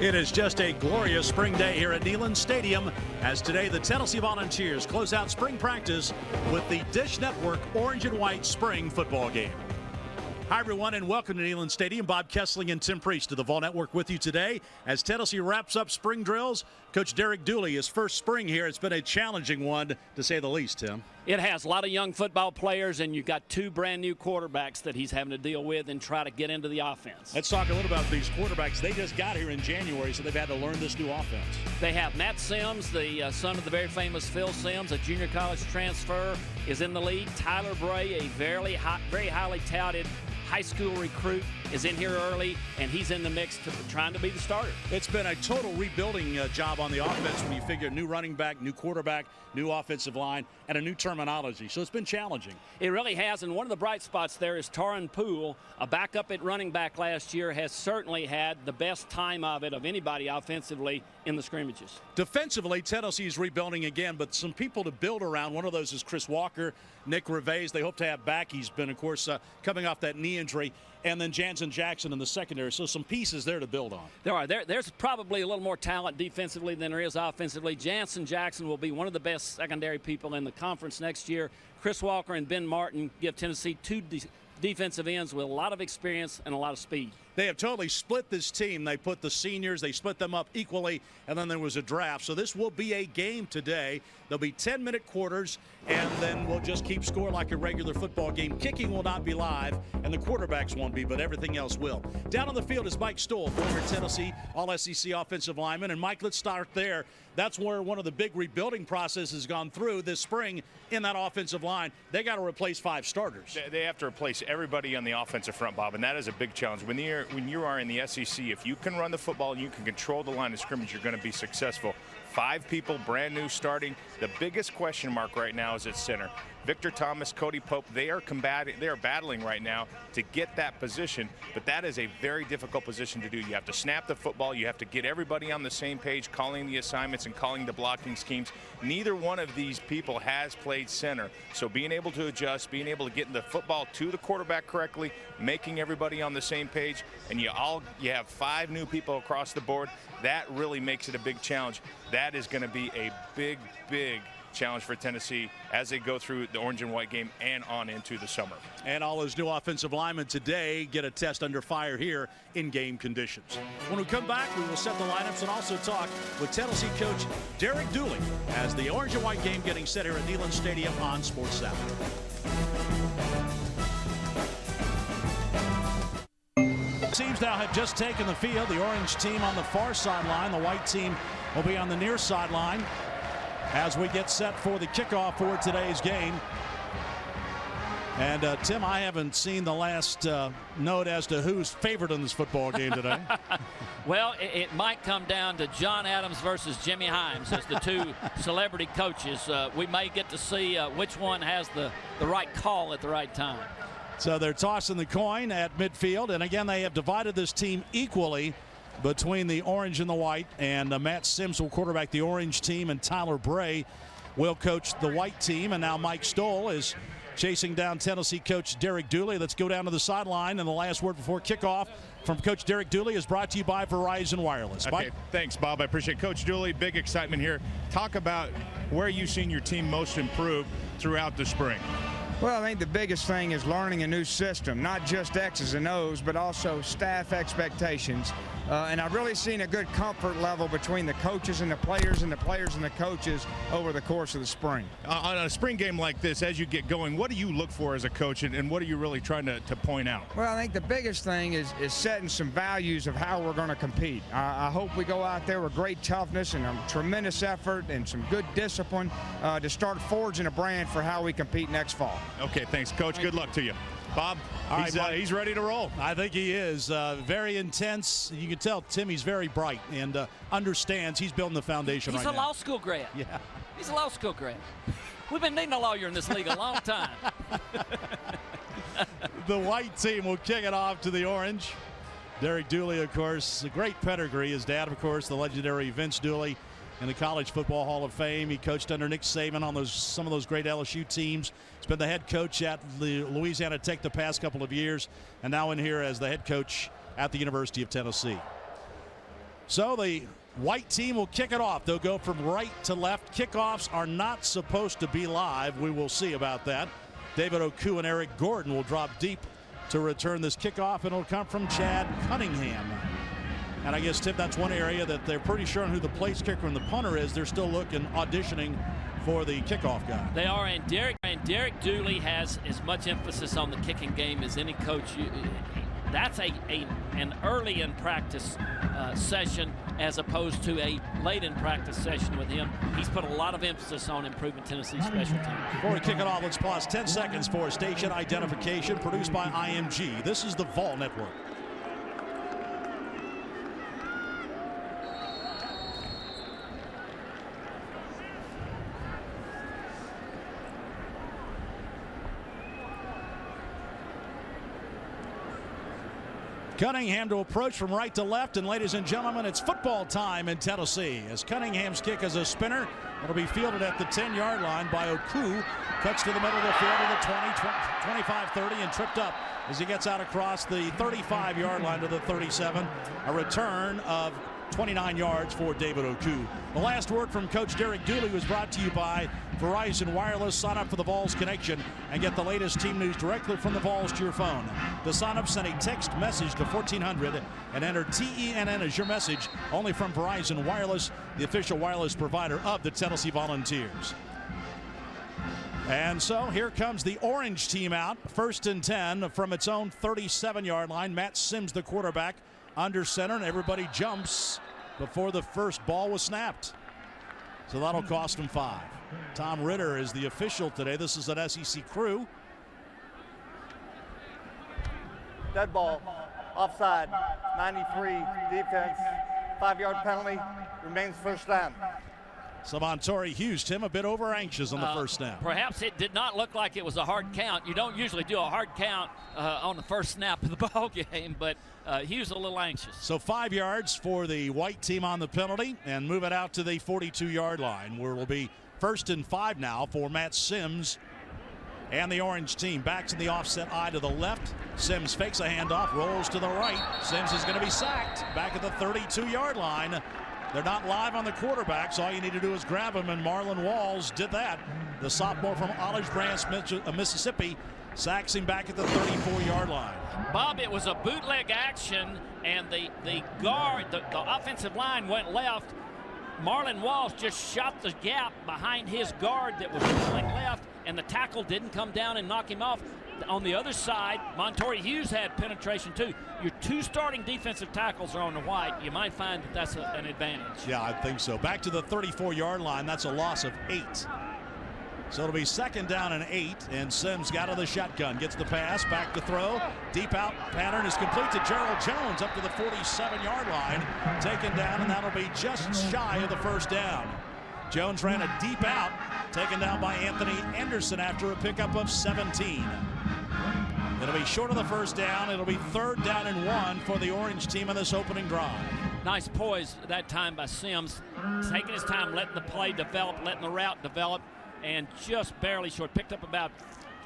It is just a glorious spring day here at Neyland Stadium as today the Tennessee Volunteers close out spring practice with the Dish Network Orange and White Spring Football Game. Hi, everyone, and welcome to Neyland Stadium. Bob Kessling and Tim Priest of the Vol Network with you today as Tennessee wraps up spring drills. Coach Derek Dooley, his first spring here. It's been a challenging one, to say the least, Tim. It has a lot of young football players, and you've got two brand-new quarterbacks that he's having to deal with and try to get into the offense. Let's talk a little about these quarterbacks. They just got here in January, so they've had to learn this new offense. They have Matt Sims, the son of the very famous Phil Sims, a junior college transfer, is in the league. Tyler Bray, a very highly touted high school recruit, is in here early, and he's in the mix trying to be the starter. It's been a total rebuilding job on the offense when you figure new running back, new quarterback, new offensive line, and a new terminology. So it's been challenging. It really has, and one of the bright spots there is Taron Poole, a backup at running back last year, has certainly had the best time of it of anybody offensively in the scrimmages. Defensively, Tennessee is rebuilding again, but some people to build around. One of those is Chris Walker, Nick Reveiz. They hope to have back. He's been, of course, coming off that knee injury. And then Jansen Jackson in the secondary. So some pieces there to build on. There are. There's probably a little more talent defensively than there is offensively. Jansen Jackson will be one of the best secondary people in the conference next year. Chris Walker and Ben Martin give Tennessee two defensive ends with a lot of experience and a lot of speed. They have totally split this team. They put the seniors, they split them up equally, and then there was a draft. So this will be a game today. There'll be 10-minute quarters, and then we'll just keep score like a regular football game. Kicking will not be live, and the quarterbacks won't be, but everything else will. Down on the field is Mike Stoll, former Tennessee All-SEC offensive lineman. And, Mike, let's start there. That's where one of the big rebuilding processes has gone through this spring in that offensive line. They got to replace 5 starters. They have to replace everybody on the offensive front, Bob, and that is a big challenge. When you are in the SEC, if you can run the football and you can control the line of scrimmage, you're going to be successful. 5 people, brand new, starting. The biggest question mark right now is at center. Victor Thomas, Cody Pope, they are battling right now to get that position, but that is a very difficult position to do. You have to snap the football, you have to get everybody on the same page, calling the assignments and calling the blocking schemes. Neither one of these people has played center, so being able to adjust, being able to get the football to the quarterback correctly, making everybody on the same page, and you have 5 new people across the board, that really makes it a big challenge. That is going to be a big challenge for Tennessee as they go through the orange and white game and on into the summer. And all those new offensive linemen today get a test under fire here in game conditions. When we come back, we will set the lineups and also talk with Tennessee coach Derek Dooley as the orange and white game getting set here at Neyland Stadium on Sports Saturday. Teams now have just taken the field. The orange team on the far sideline. The white team will be on the near sideline as we get set for the kickoff for today's game. And Tim, I haven't seen the last note as to who's favored in this football game today. Well, it might come down to John Adams versus Jimmy Himes as the two celebrity coaches. We may get to see which one has the right call at the right time. So they're tossing the coin at midfield. And again, they have divided this team equally between the orange and the white. And Matt Sims will quarterback the orange team, and Tyler Bray will coach the white team. And now Mike Stoll is chasing down Tennessee coach Derek Dooley. Let's go down to the sideline. And the last word before kickoff from Coach Derek Dooley is brought to you by Verizon Wireless. Okay, Mike? Thanks, Bob. I appreciate it. Coach Dooley, big excitement here. Talk about where you've seen your team most improve throughout the spring. Well, I think the biggest thing is learning a new system, not just X's and O's, but also staff expectations. And I've really seen a good comfort level between the coaches and the players and the players and the coaches over the course of the spring. On a spring game like this, as you get going, what do you look for as a coach, and what are you really trying to point out? Well, I think the biggest thing is setting some values of how we're going to compete. I hope we go out there with great toughness and a tremendous effort and some good discipline to start forging a brand for how we compete next fall. Okay, thanks, Coach. Good luck to you. Bob, he's ready to roll. I think he is. Very intense. You can tell Timmy's very bright and understands he's building the foundation right now. He's a law school grad. Yeah. He's a law school grad. We've been needing a lawyer in this league a long time. The white team will kick it off to the orange. Derek Dooley, of course, a great pedigree. His dad, of course, the legendary Vince Dooley in the College Football Hall of Fame. He coached under Nick Saban on some of those great LSU teams. He's been the head coach at Louisiana Tech the past couple of years, and now in here as the head coach at the University of Tennessee. So the white team will kick it off. They'll go from right to left. Kickoffs are not supposed to be live. We will see about that. David Oku and Eric Gordon will drop deep to return this kickoff, and it'll come from Chad Cunningham. And I guess, Tim, that's one area that they're pretty sure on who the place kicker and the punter is. They're still auditioning for the kickoff guy. They are, and Derek Dooley has as much emphasis on the kicking game as any coach. That's an early in practice session as opposed to a late in practice session with him. He's put a lot of emphasis on improving Tennessee's special teams. Before we kick it off, let's pause 10 seconds for station identification, produced by IMG. This is the Vol Network. Cunningham to approach from right to left, and ladies and gentlemen, it's football time in Tennessee. As Cunningham's kick is a spinner, it'll be fielded at the 10-yard line by Oku. Cuts to the middle of the field to the 20, 25-30, and tripped up as he gets out across the 35-yard line to the 37. A return of 29 yards for David Oku. The last word from Coach Derek Dooley was brought to you by Verizon Wireless. Sign up for the Vols Connection and get the latest team news directly from the Vols to your phone. To sign up, send a text message to 1400 and enter TENN as your message, only from Verizon Wireless, the official wireless provider of the Tennessee Volunteers. And so here comes the orange team out. 1st and 10 from its own 37-yard line. Matt Sims, the quarterback, under center, and everybody jumps before the first ball was snapped. So that'll cost him 5. Tom Ritter is the official today. This is an SEC crew. Dead ball, offside, 93, defense, 5-yard penalty, remains first down. So Montori Hughes, Tim, a bit over anxious on the first snap. Perhaps it did not look like it was a hard count. You don't usually do a hard count on the first snap of the ball game, but Hughes a little anxious. So 5 yards for the white team on the penalty, and move it out to the 42-yard line, where it will be 1st and 5 now for Matt Sims and the orange team. Back to the offset eye to the left. Sims fakes a handoff, rolls to the right. Sims is going to be sacked back at the 32-yard line. They're not live on the quarterback, so all you need to do is grab him, and Marlon Walls did that. The sophomore from Olive Branch, Mississippi, sacks him back at the 34-yard line. Bob, it was a bootleg action, and the guard, the offensive line went left. Marlon Walls just shot the gap behind his guard that was pulling left, and the tackle didn't come down and knock him off. On the other side, Montori Hughes had penetration too. Your 2 starting defensive tackles are on the white. You might find that that's an advantage. Yeah, I think so. Back to the 34-yard line. That's a loss of 8. So it'll be 2nd down and 8, and Sims got out of the shotgun. Gets the pass, back to throw. Deep out pattern is complete to Gerald Jones up to the 47-yard line. Taken down, and that'll be just shy of the first down. Jones ran a deep out, taken down by Anthony Anderson after a pickup of 17. It'll be short of the first down. It'll be 3rd down and 1 for the orange team in this opening drive. Nice poise that time by Sims, taking his time, letting the play develop, letting the route develop, and just barely short. Picked up about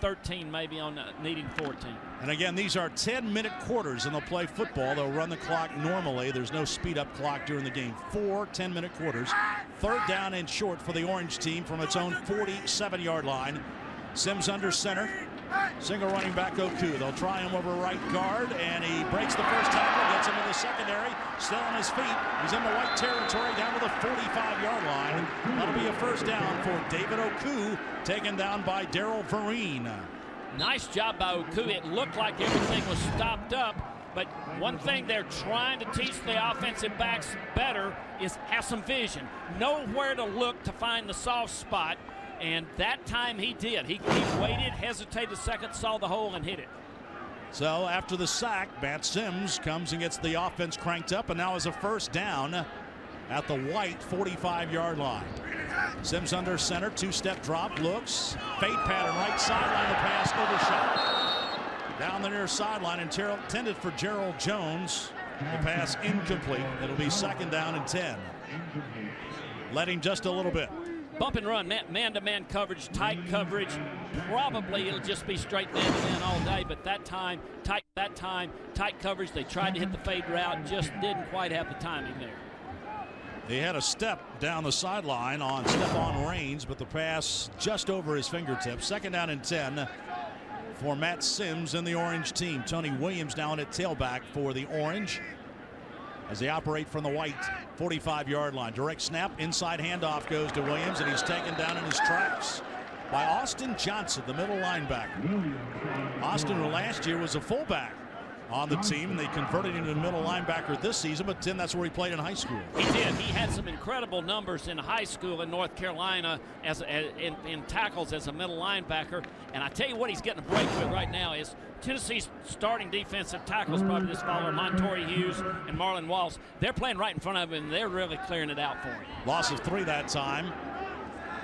13 maybe on needing 14. And again, these are 10-minute quarters, and they'll play football. They'll run the clock normally. There's no speed-up clock during the game. 4 10-minute quarters. 3rd down and short for the orange team from its own 47-yard line. Sims under center. Single running back Oku. They'll try him over right guard, and he breaks the first tackle, gets him to the secondary, still on his feet. He's in the white territory down to the 45-yard line. That'll be a first down for David Oku, taken down by Darrell Vereen. Nice job by Oku. It looked like everything was stopped up, but one thing they're trying to teach the offensive backs better is have some vision. Know where to look to find the soft spot. And that time he did. He waited, hesitated a second, saw the hole, and hit it. So after the sack, Matt Sims comes and gets the offense cranked up, and now is a first down at the white 45-yard line. Sims under center, 2-step drop, looks, fade pattern, right sideline, the pass overshot. Down the near sideline, intended for Gerald Jones. The pass incomplete. It'll be 2nd down and 10. Let him just a little bit. Bump and run, man-to-man coverage, tight coverage. Probably it'll just be straight man-to-man all day, but that time, tight coverage. They tried to hit the fade route, just didn't quite have the timing there. He had a step down the sideline on Stephon Rains, but the pass just over his fingertips. 2nd down and 10 for Matt Sims and the Orange team. Tony Williams down at tailback for the Orange as they operate from the white 45-yard line. Direct snap, inside handoff goes to Williams, and he's taken down in his tracks by Austin Johnson, the middle linebacker. Austin, who last year was a fullback on the team, and they converted him to middle linebacker this season, but Tim, that's where he played in high school. He did. He had some incredible numbers in high school in North Carolina in tackles as a middle linebacker. And I tell you what he's getting a break with right now is Tennessee's starting defensive tackles probably this fall are Montorie Hughes and Marlon Walls. They're playing right in front of him, and they're really clearing it out for him. Loss of 3 that time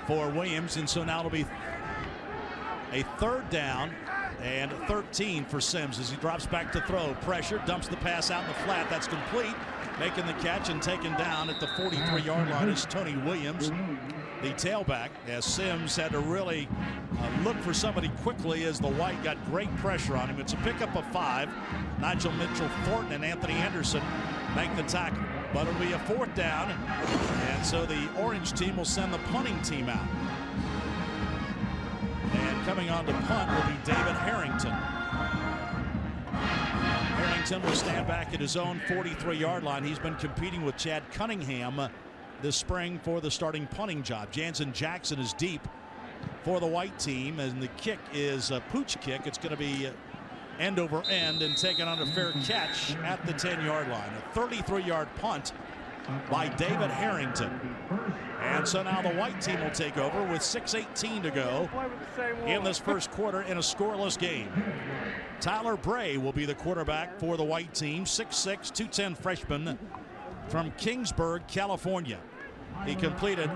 for Williams, and so now it'll be a 3rd down and 13 for Sims as he drops back to throw. Pressure, dumps the pass out in the flat. That's complete. Making the catch and taken down at the 43-yard line is Tony Williams, the tailback, as Sims had to really look for somebody quickly as the white got great pressure on him. It's a pickup of 5. Nigel Mitchell-Thornton and Anthony Anderson make the tackle. But it'll be a 4th down, and so the Orange team will send the punting team out. And coming on to punt will be David Harrington. Harrington will stand back at his own 43-yard line. He's been competing with Chad Cunningham this spring for the starting punting job. Jansen Jackson is deep for the white team, and the kick is a pooch kick. It's going to be end over end and taken on a fair catch at the 10-yard line. A 33-yard punt by David Harrington. And so now the white team will take over with 6:18 to go in this first quarter in a scoreless game. Tyler Bray will be the quarterback for the white team, 6'6", 210 freshman from Kingsburg, California. He completed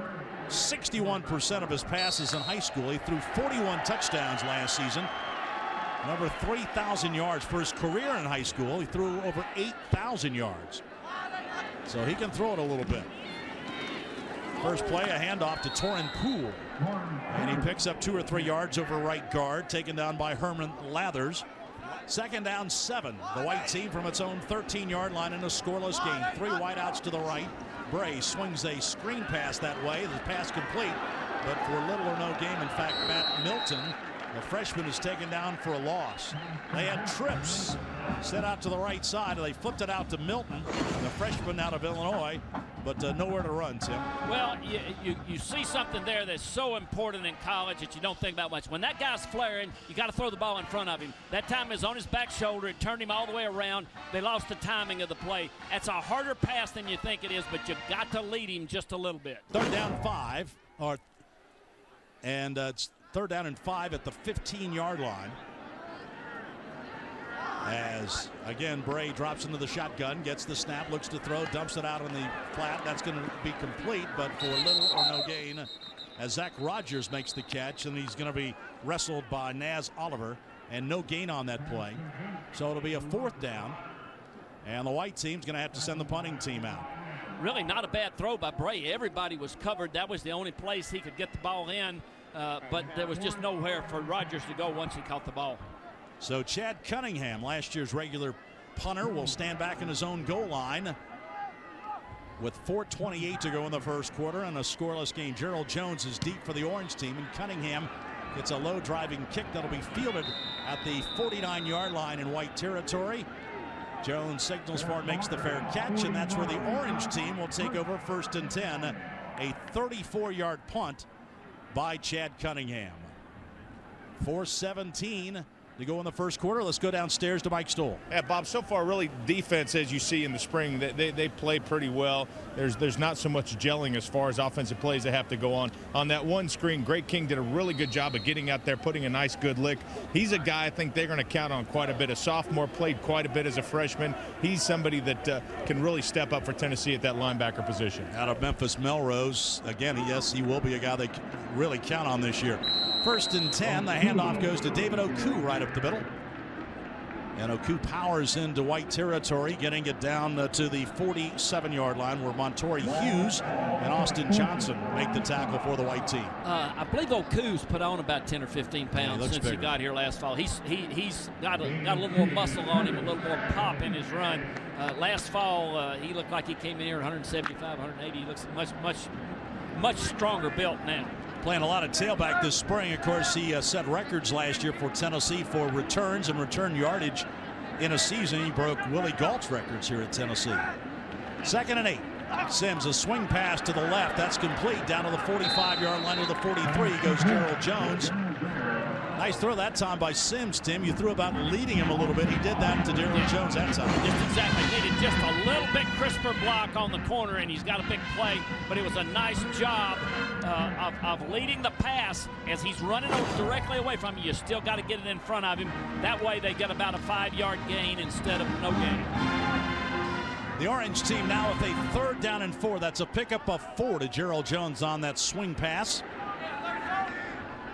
61% of his passes in high school. He threw 41 touchdowns last season. Over 3,000 yards for his career in high school. He threw over 8,000 yards. So he can throw it a little bit. First play, a handoff to Torin Poole. And he picks up 2 or 3 yards over right guard, taken down by Herman Lathers. 2nd down 7. The white team from its own 13-yard line in a scoreless game. 3 wideouts to the right. Bray swings a screen pass that way. The pass complete, but for little or no gain. In fact, Matt Milton, the freshman, is taken down for a loss. They had trips set out to the right side. They flipped it out to Milton, the freshman out of Illinois, but nowhere to run, Tim. Well, you see something there that's so important in college that you don't think about much. When that guy's flaring, you got to throw the ball in front of him. That time is on his back shoulder. It turned him all the way around. They lost the timing of the play. That's a harder pass than you think it is, but you got to lead him just a little bit. 3rd down 5, and it's 3rd down and 5 at the 15-yard line. As, again, Bray drops into the shotgun, gets the snap, looks to throw, dumps it out on the flat. That's going to be complete, but for little or no gain, as Zach Rogers makes the catch, and he's going to be wrestled by Naz Oliver, and no gain on that play. So it'll be a 4th down, and the white team's going to have to send the punting team out. Really not a bad throw by Bray. Everybody was covered. That was the only place he could get the ball in, but there was just nowhere for Rogers to go once he caught the ball. So Chad Cunningham, last year's regular punter, will stand back in his own goal line with 4:28 to go in the first quarter and a scoreless game. Gerald Jones is deep for the Orange team, and Cunningham gets a low driving kick that'll be fielded at the 49-yard line in white territory. Jones signals for it, makes the fair catch, and that's where the Orange team will take over 1st and 10. A 34-yard punt by Chad Cunningham. 4:17 to go in the first quarter. Let's go downstairs to Mike Stoll. Yeah, Bob, so far really defense, as you see in the spring, they play pretty well. There's not so much gelling as far as offensive plays that have to go on. On that one screen, Greg King did a really good job of getting out there, putting a nice good lick. He's a guy I think they're going to count on quite a bit. A sophomore, played quite a bit as a freshman. He's somebody that can really step up for Tennessee at that linebacker position. Out of Memphis Melrose, again, yes, he will be a guy they can really count on this year. 1st and 10, the handoff goes to David Oku right up the middle. And Oku powers into white territory, getting it down to the 47-yard line where Montori Hughes and Austin Johnson make the tackle for the white team. I believe Oku's put on about 10 or 15 pounds since he got here last fall. He's got a little more muscle on him, a little more pop in his run. Last fall, he looked like he came in here 175, 180. He looks much stronger built now. Playing a lot of tailback this spring. Of course, he set records last year for Tennessee for returns and return yardage in a season. He broke Willie Gault's records here at Tennessee. 2nd and 8. Sims, a swing pass to the left. That's complete. Down to the 45-yard line to the 43 goes Gerald Jones. Nice throw that time by Sims, Tim. You threw about leading him a little bit. He did that to Gerald Jones that time. Just exactly. Needed just a little bit crisper block on the corner, and he's got a big play. But it was a nice job of leading the pass as he's running directly away from you. You still got to get it in front of him. That way they get about a 5-yard gain instead of no gain. The orange team now with a 3rd down and 4. That's a pickup of 4 to Gerald Jones on that swing pass.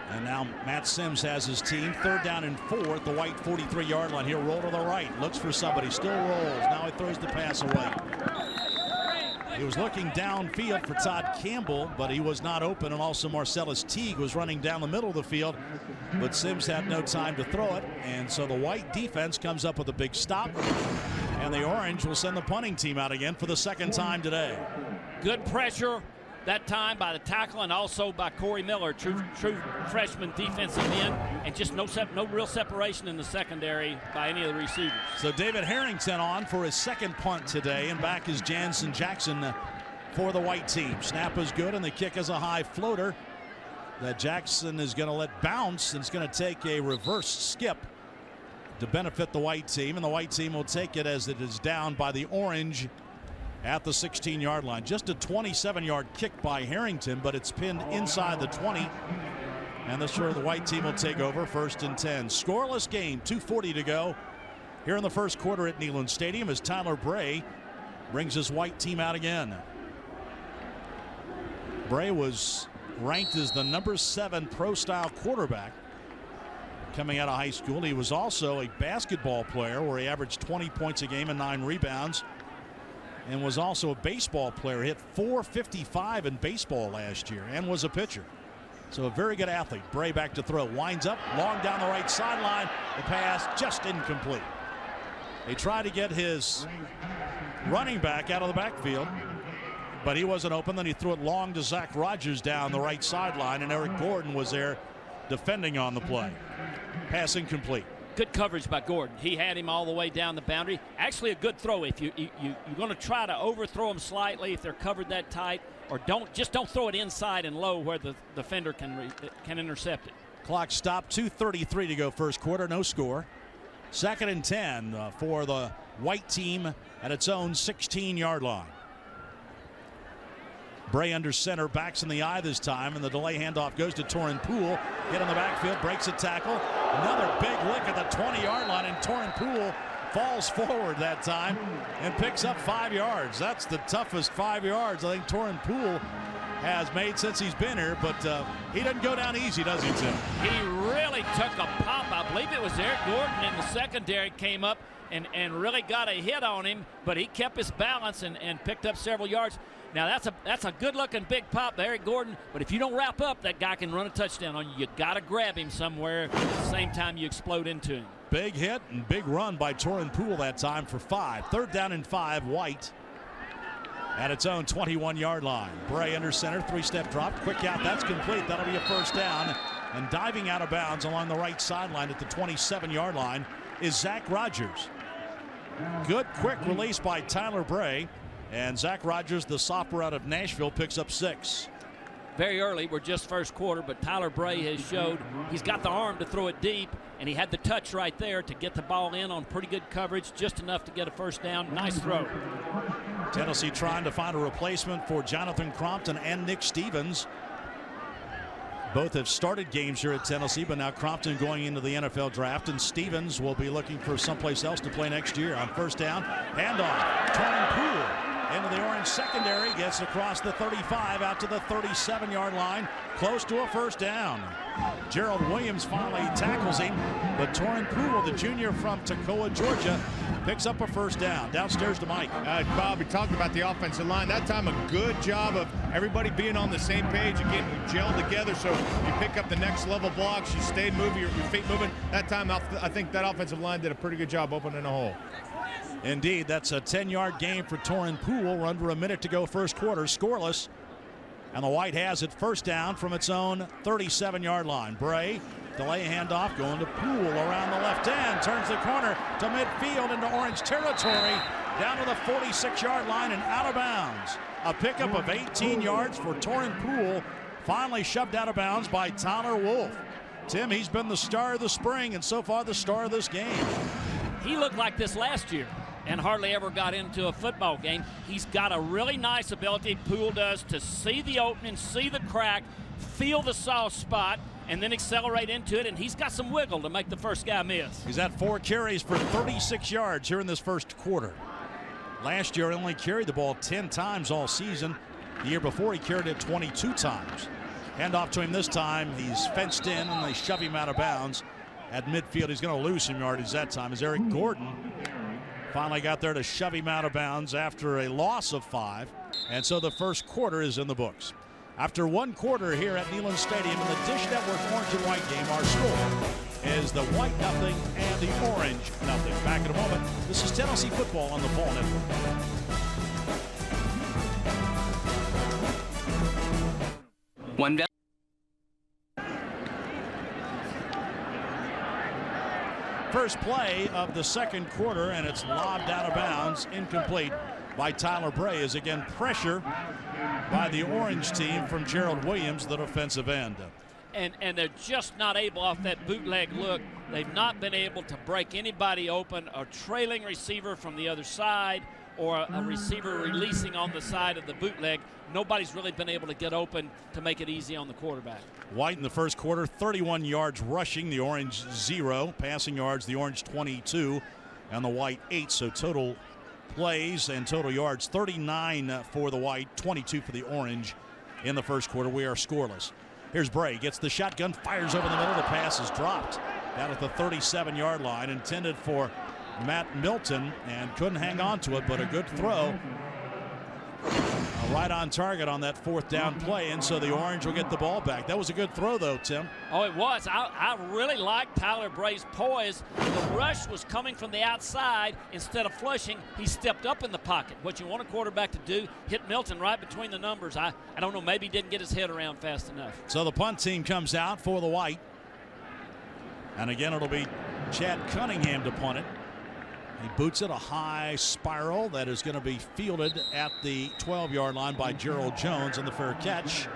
And now Matt Sims has his team 3rd down and 4 at the white 43-yard line. He'll roll to the right, looks for somebody, still rolls. Now he throws the pass away. He was looking downfield for Todd Campbell, but he was not open, and also Marcellus Teague was running down the middle of the field, but Sims had no time to throw it, and so the white defense comes up with a big stop, and the orange will send the punting team out again for the 2nd time today. Good pressure that time by the tackle and also by Corey Miller, true freshman defensive end, and just no real separation in the secondary by any of the receivers. So David Harrington on for his 2nd punt today, and back is Jansen Jackson for the white team. Snap is good, and the kick is a high floater that Jackson is going to let bounce, and it's going to take a reverse skip to benefit the white team, and the white team will take it as it is down by the orange at the 16-yard line. Just a 27-yard kick by Harrington, but it's pinned inside the 20. And that's where the white team will take over, 1st and 10. Scoreless game, 2:40 to go here in the first quarter at Neyland Stadium as Tyler Bray brings his white team out again. Bray was ranked as the number 7 pro-style quarterback coming out of high school. He was also a basketball player where he averaged 20 points a game and 9 rebounds. And was also a baseball player. Hit .455 in baseball last year and was a pitcher. So a very good athlete. Bray back to throw. Winds up long down the right sideline. The pass just incomplete. They tried to get his running back out of the backfield, but he wasn't open. Then he threw it long to Zach Rogers down the right sideline, and Eric Gordon was there defending on the play. Pass incomplete. Good coverage by Gordon. He had him all the way down the boundary. Actually a good throw if you're going to try to overthrow them slightly if they're covered that tight, or don't throw it inside and low where the defender can intercept it. Clock stopped, 2:33 to go first quarter, no score. 2nd and 10 for the white team at its own 16-yard line. Bray under center, backs in the eye this time, and the delay handoff goes to Torin Poole. Hit in the backfield, breaks a tackle. Another big lick at the 20-yard line, and Torin Poole falls forward that time and picks up 5 yards. That's the toughest 5 yards I think Torin Poole has made since he's been here, but he doesn't go down easy, does he, Tim? He really took a pop. I believe it was Eric Gordon in the secondary came up and really got a hit on him, but he kept his balance and picked up several yards. Now that's a good-looking big pop by Eric Gordon, but if you don't wrap up, that guy can run a touchdown on you. You got to grab him somewhere at the same time you explode into him. Big hit and big run by Torin Poole that time for 5. 3rd down and 5, White at its own 21-yard line. Bray under center, 3-step drop, quick out, that's complete. That'll be a 1st down. And diving out of bounds along the right sideline at the 27-yard line is Zach Rogers. Good quick release by Tyler Bray. And Zach Rogers, the sophomore out of Nashville, picks up 6. Very early, we're just first quarter, but Tyler Bray has showed he's got the arm to throw it deep, and he had the touch right there to get the ball in on pretty good coverage, just enough to get a 1st down. Nice throw. Tennessee trying to find a replacement for Jonathan Crompton and Nick Stevens. Both have started games here at Tennessee, but now Crompton going into the NFL draft, and Stevens will be looking for someplace else to play next year. On 1st down, handoff. Torin Poole into the Orange secondary, gets across the 35 out to the 37-yard line, close to a first down. Gerald Williams finally tackles him, but Torin Poole, the junior from Toccoa, Georgia, picks up a first down. Downstairs to Mike. Bob, we talked about the offensive line. That time a good job of everybody being on the same page and getting gelled together, so you pick up the next level blocks, you stay moving, your feet moving. That time I think that offensive line did a pretty good job opening a hole. Indeed, that's a 10-yard gain for Torin Poole. We're under a minute to go first quarter, scoreless. And the White has it first down from its own 37-yard line. Bray, delay handoff, going to Poole around the left end. Turns the corner to midfield into Orange territory. Down to the 46-yard line and out of bounds. A pickup of 18 yards for Torin Poole. Finally shoved out of bounds by Tyler Wolf. Tim, he's been the star of the spring and so far the star of this game. He looked like this last year and hardly ever got into a football game. He's got a really nice ability, Poole does, to see the opening, see the crack, feel the soft spot, and then accelerate into it, and he's got some wiggle to make the first guy miss. He's had 4 carries for 36 yards here in this first quarter. Last year, he only carried the ball 10 times all season. The year before, he carried it 22 times. Hand off to him this time. He's fenced in, and they shove him out of bounds. At midfield, he's going to lose some yardage that time as Eric Gordon finally got there to shove him out of bounds after a loss of 5. And so the first quarter is in the books. After 1 quarter here at Neyland Stadium in the Dish Network Orange and White game, our score is the White 0 and the Orange 0. Back in a moment. This is Tennessee football on the Ball Network. First play of the second quarter, and it's lobbed out of bounds, incomplete by Tyler Bray, as again pressure by the Orange team from Gerald Williams, the defensive end. And they're just not able, off that bootleg look, they've not been able to break anybody open. A trailing receiver from the other side or a receiver releasing on the side of the bootleg. Nobody's really been able to get open to make it easy on the quarterback. White in the first quarter, 31 yards rushing, the Orange 0. Passing yards, the Orange 22 and the White 8. So total plays and total yards, 39 for the White, 22 for the Orange in the first quarter. We are scoreless. Here's Bray, gets the shotgun, fires over the middle. The pass is dropped down at the 37-yard line, intended for Matt Milton, and couldn't hang on to it, but a good throw. Right on target on that 4th down play, and so the Orange will get the ball back. That was a good throw, though, Tim. Oh, it was. I really liked Tyler Bray's poise. The rush was coming from the outside. Instead of flushing, he stepped up in the pocket. What you want a quarterback to do, hit Milton right between the numbers. I don't know, maybe he didn't get his head around fast enough. So the punt team comes out for the White. And again, it'll be Chad Cunningham to punt it. He boots it a high spiral that is going to be fielded at the 12-yard line by Gerald Jones in the fair catch.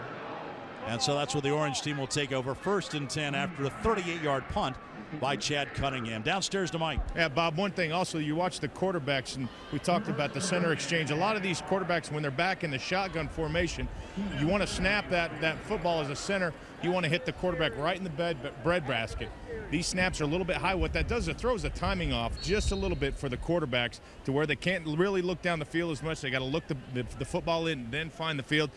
And so that's where the Orange team will take over, 1st and 10 after a 38-yard punt by Chad Cunningham. Downstairs to Mike. Yeah, Bob, one thing also, you watch the quarterbacks, and we talked about the center exchange. A lot of these quarterbacks, when they're back in the shotgun formation, you want to snap that football as a center. You want to hit the quarterback right in the breadbasket. These snaps are a little bit high. What that does is it throws the timing off just a little bit for the quarterbacks to where they can't really look down the field as much. They got to look the football in and then find the field.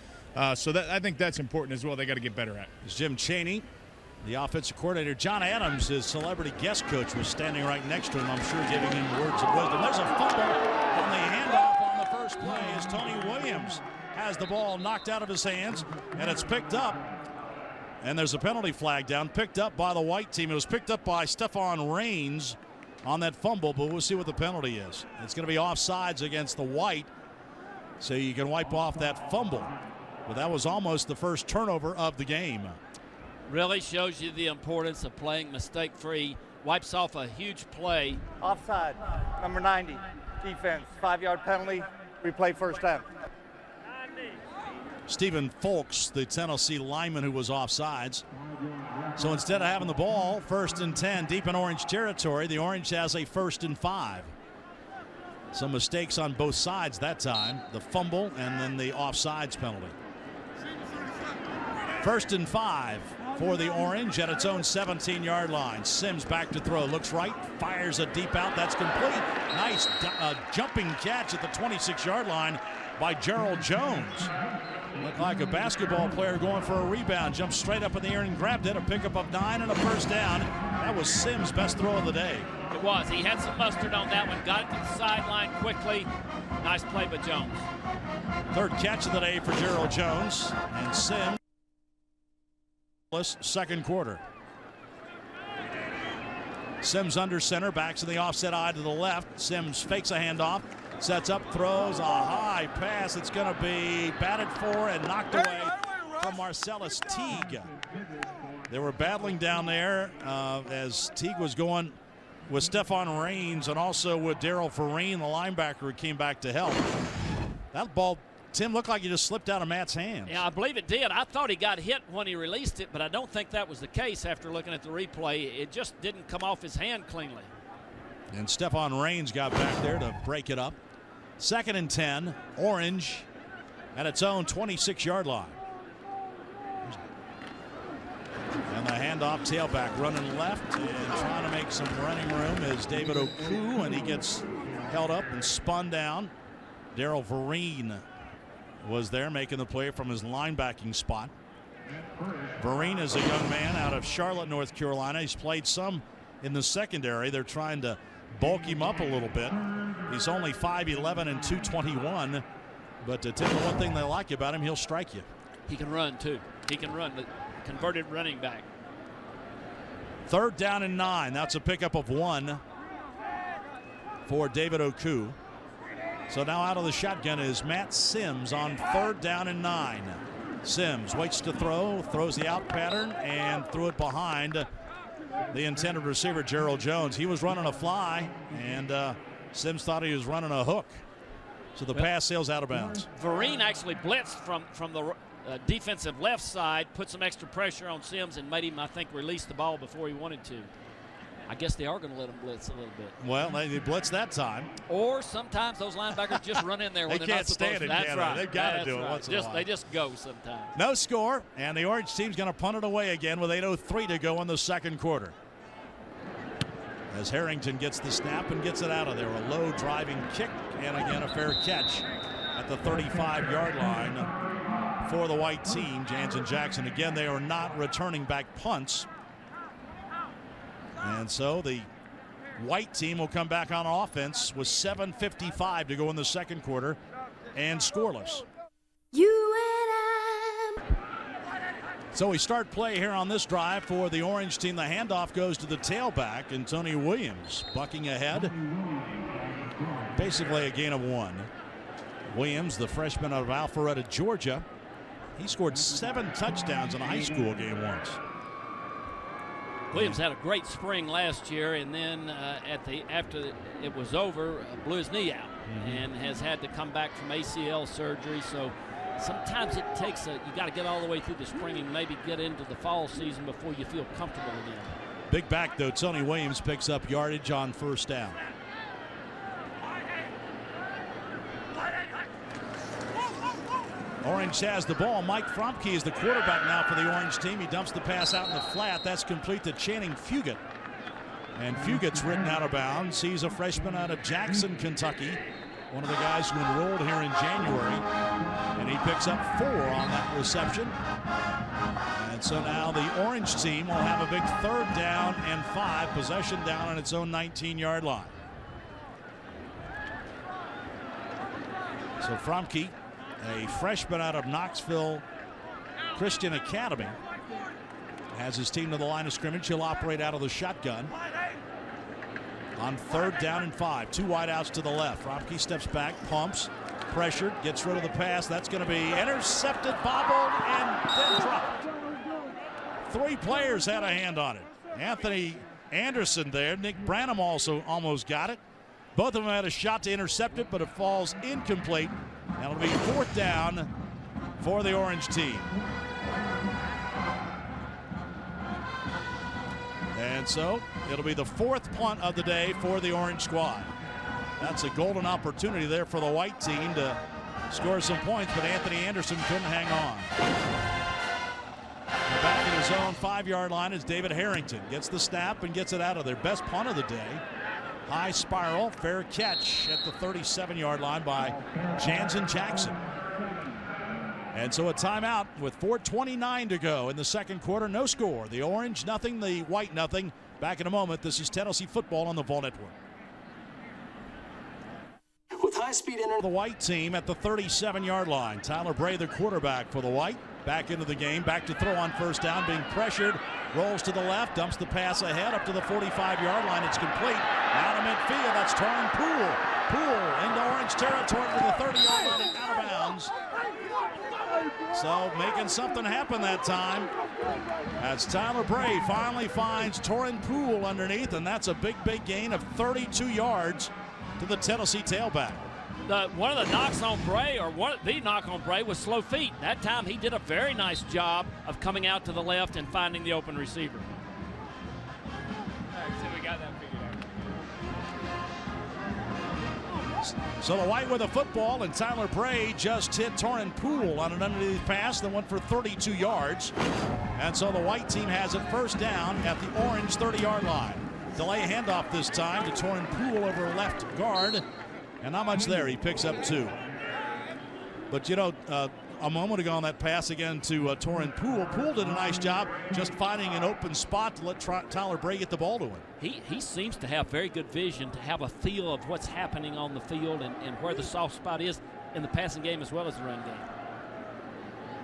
So that, I think that's important as well. They got to get better at. It's Jim Chaney, the offensive coordinator. John Adams, his celebrity guest coach, was standing right next to him, I'm sure, giving him words of wisdom. There's a fumble on the handoff on the first play as Tony Williams has the ball knocked out of his hands, and it's picked up. And there's a penalty flag down, picked up by the White team. It was picked up by Stephon Rains on that fumble, but we'll see what the penalty is. It's going to be offsides against the White, so you can wipe off that fumble. But that was almost the first turnover of the game. Really shows you the importance of playing mistake-free. Wipes off a huge play. Offside, number 90, defense, 5-yard penalty, replay first down. Stephen Folks, the Tennessee lineman who was offsides. So instead of having the ball, 1st and 10 deep in Orange territory, the Orange has a 1st and 5. Some mistakes on both sides that time, the fumble and then the offsides penalty. 1st and 5 for the Orange at its own 17-yard line. Sims back to throw, looks right, fires a deep out, that's complete. Nice jumping catch at the 26-yard line by Gerald Jones. Looked like a basketball player going for a rebound. Jumped straight up in the air and grabbed it. A pickup of 9 and a first down. That was Sims' best throw of the day. It was. He had some mustard on that one. Got it to the sideline quickly. Nice play by Jones. Third catch of the day for Gerald Jones. And Sims, second quarter. Sims under center, backs in the offset eye to the left. Sims fakes a handoff, sets up, throws a high pass. It's going to be batted for and knocked away from Marcellus Teague. They were battling down there as Teague was going with Stephon Rains and also with Darrell Vereen, the linebacker, who came back to help. That ball, Tim, looked like he just slipped out of Matt's hands. Yeah, I believe it did. I thought he got hit when he released it, but I don't think that was the case after looking at the replay. It just didn't come off his hand cleanly. And Stephon Rains got back there to break it up. 2nd and 10, Orange at its own 26-yard line. And the handoff, tailback running left and trying to make some running room is David Oku, and he gets held up and spun down. Darrell Vereen was there making the play from his linebacking spot. Vereen is a young man out of Charlotte, North Carolina. He's played some in the secondary. They're trying to bulk him up a little bit. He's only 5'11" and 221. But Tim, the one thing they like about him, he'll strike you. He can run too. He can run. The converted running back. 3rd down and 9. That's a pickup of 1 for David Oku. So now out of the shotgun is Matt Sims on 3rd down and 9. Sims waits to throw, throws the out pattern, and threw it behind the intended receiver, Gerald Jones. He was running a fly, and Sims thought he was running a hook. So the pass sails out of bounds. Vereen actually blitzed from the defensive left side, put some extra pressure on Sims, and made him, I think, release the ball before he wanted to. I guess they are going to let him blitz a little bit. Well, they blitzed that time. Or sometimes those linebackers just run in there when they they're can't not supposed stand to. it. That's right. They've got to do it right. once in a while. They just go sometimes. No score, and the Orange team's going to punt it away again with 8:03 to go in the second quarter. As Harrington gets the snap and gets it out of there. A low driving kick, and again a fair catch at the 35-yard line for the white team. Jansen Jackson, again, they are not returning back punts. And so the white team will come back on offense with 7:55 to go in the second quarter and scoreless. So we start play here on this drive for the Orange team. The handoff goes to the tailback, and Tony Williams bucking ahead. Basically a gain of 1. Williams, the freshman out of Alpharetta, Georgia. He scored 7 touchdowns in a high school game once. Williams had a great spring last year, and then after it was over, blew his knee out and has had to come back from ACL surgery. So sometimes it takes you got to get all the way through the spring and maybe get into the fall season before you feel comfortable again. Big back, though. Tony Williams picks up yardage on first down. Orange has the ball. Mike Fromke is the quarterback now for the Orange team. He dumps the pass out in the flat. That's complete to Channing Fugate. And Fugate's written out of bounds. He's a freshman out of Jackson, Kentucky. One of the guys who enrolled here in January. And he picks up 4 on that reception. And so now the Orange team will have a big 3rd down and 5. Possession down on its own 19-yard line. So Fromke, a freshman out of Knoxville Christian Academy, has his team to the line of scrimmage. He'll operate out of the shotgun on 3rd down and 5. 2 wideouts to the left. Fromke steps back, pumps, pressured, gets rid of the pass. That's going to be intercepted, bobbled, and then dropped. 3 players had a hand on it. Anthony Anderson there. Nick Branham also almost got it. Both of them had a shot to intercept it, but it falls incomplete. That'll be 4th down for the Orange team. And so it'll be the 4th punt of the day for the Orange squad. That's a golden opportunity there for the white team to score some points, but Anthony Anderson couldn't hang on. Back at his own 5-yard line is David Harrington. Gets the snap and gets it out of there. Best punt of the day. High spiral, fair catch at the 37-yard line by Jansen Jackson. And so a timeout with 4:29 to go in the second quarter. No score. The Orange nothing, the White nothing. Back in a moment. This is Tennessee football on the Vol Network. With high-speed internet. The White team at the 37-yard line. Tyler Bray, the quarterback for the White. Back into the game. Back to throw on first down. Being pressured. Rolls to the left. Dumps the pass ahead up to the 45-yard line. It's complete. Out of midfield. That's Torrin Poole. Poole into Orange territory to the 30-yard line and out of bounds. So making something happen that time as Tyler Bray finally finds Torrin Poole underneath, and that's a big gain of 32 yards to the Tennessee tailback. One of the knocks on Bray, or the knock on Bray, was slow feet. That time he did a very nice job of coming out to the left and finding the open receiver. All right, so we got that figured out. So the White with a football, and Tyler Bray just hit Torrin Poole on an underneath pass that went for 32 yards. And so the White team has it first down at the Orange 30-yard line. Delay handoff this time to Torrin Poole over left guard. And not much there. He picks up 2. But, you know, a moment ago on that pass again to Torrin Poole, Poole did a nice job just finding an open spot to let Tyler Bray get the ball to him. He seems to have very good vision, to have a feel of what's happening on the field and where the soft spot is in the passing game as well as the run game.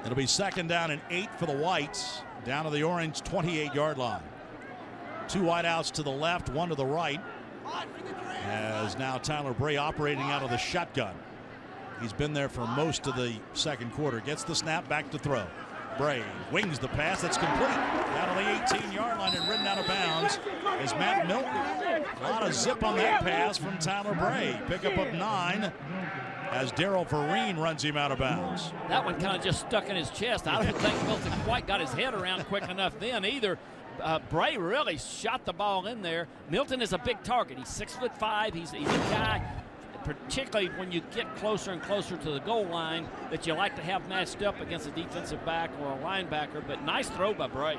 It'll be second down and 8 for the Whites, down to the Orange 28-yard line. 2 wideouts to the left, 1 to the right. As now Tyler Bray operating out of the shotgun. He's been there for most of the second quarter. Gets the snap, back to throw. Bray wings the pass. That's complete. Out of the 18-yard line and ridden out of bounds is Matt Milton. A lot of zip on that pass from Tyler Bray. Pickup of 9 as Darrell Vereen runs him out of bounds. That one kind of just stuck in his chest. I don't think Milton quite got his head around quick enough then either. Bray really shot the ball in there. Milton is a big target. He's 6'5". He's a guy, particularly when you get closer and closer to the goal line, that you like to have matched up against a defensive back or a linebacker. But nice throw by Bray.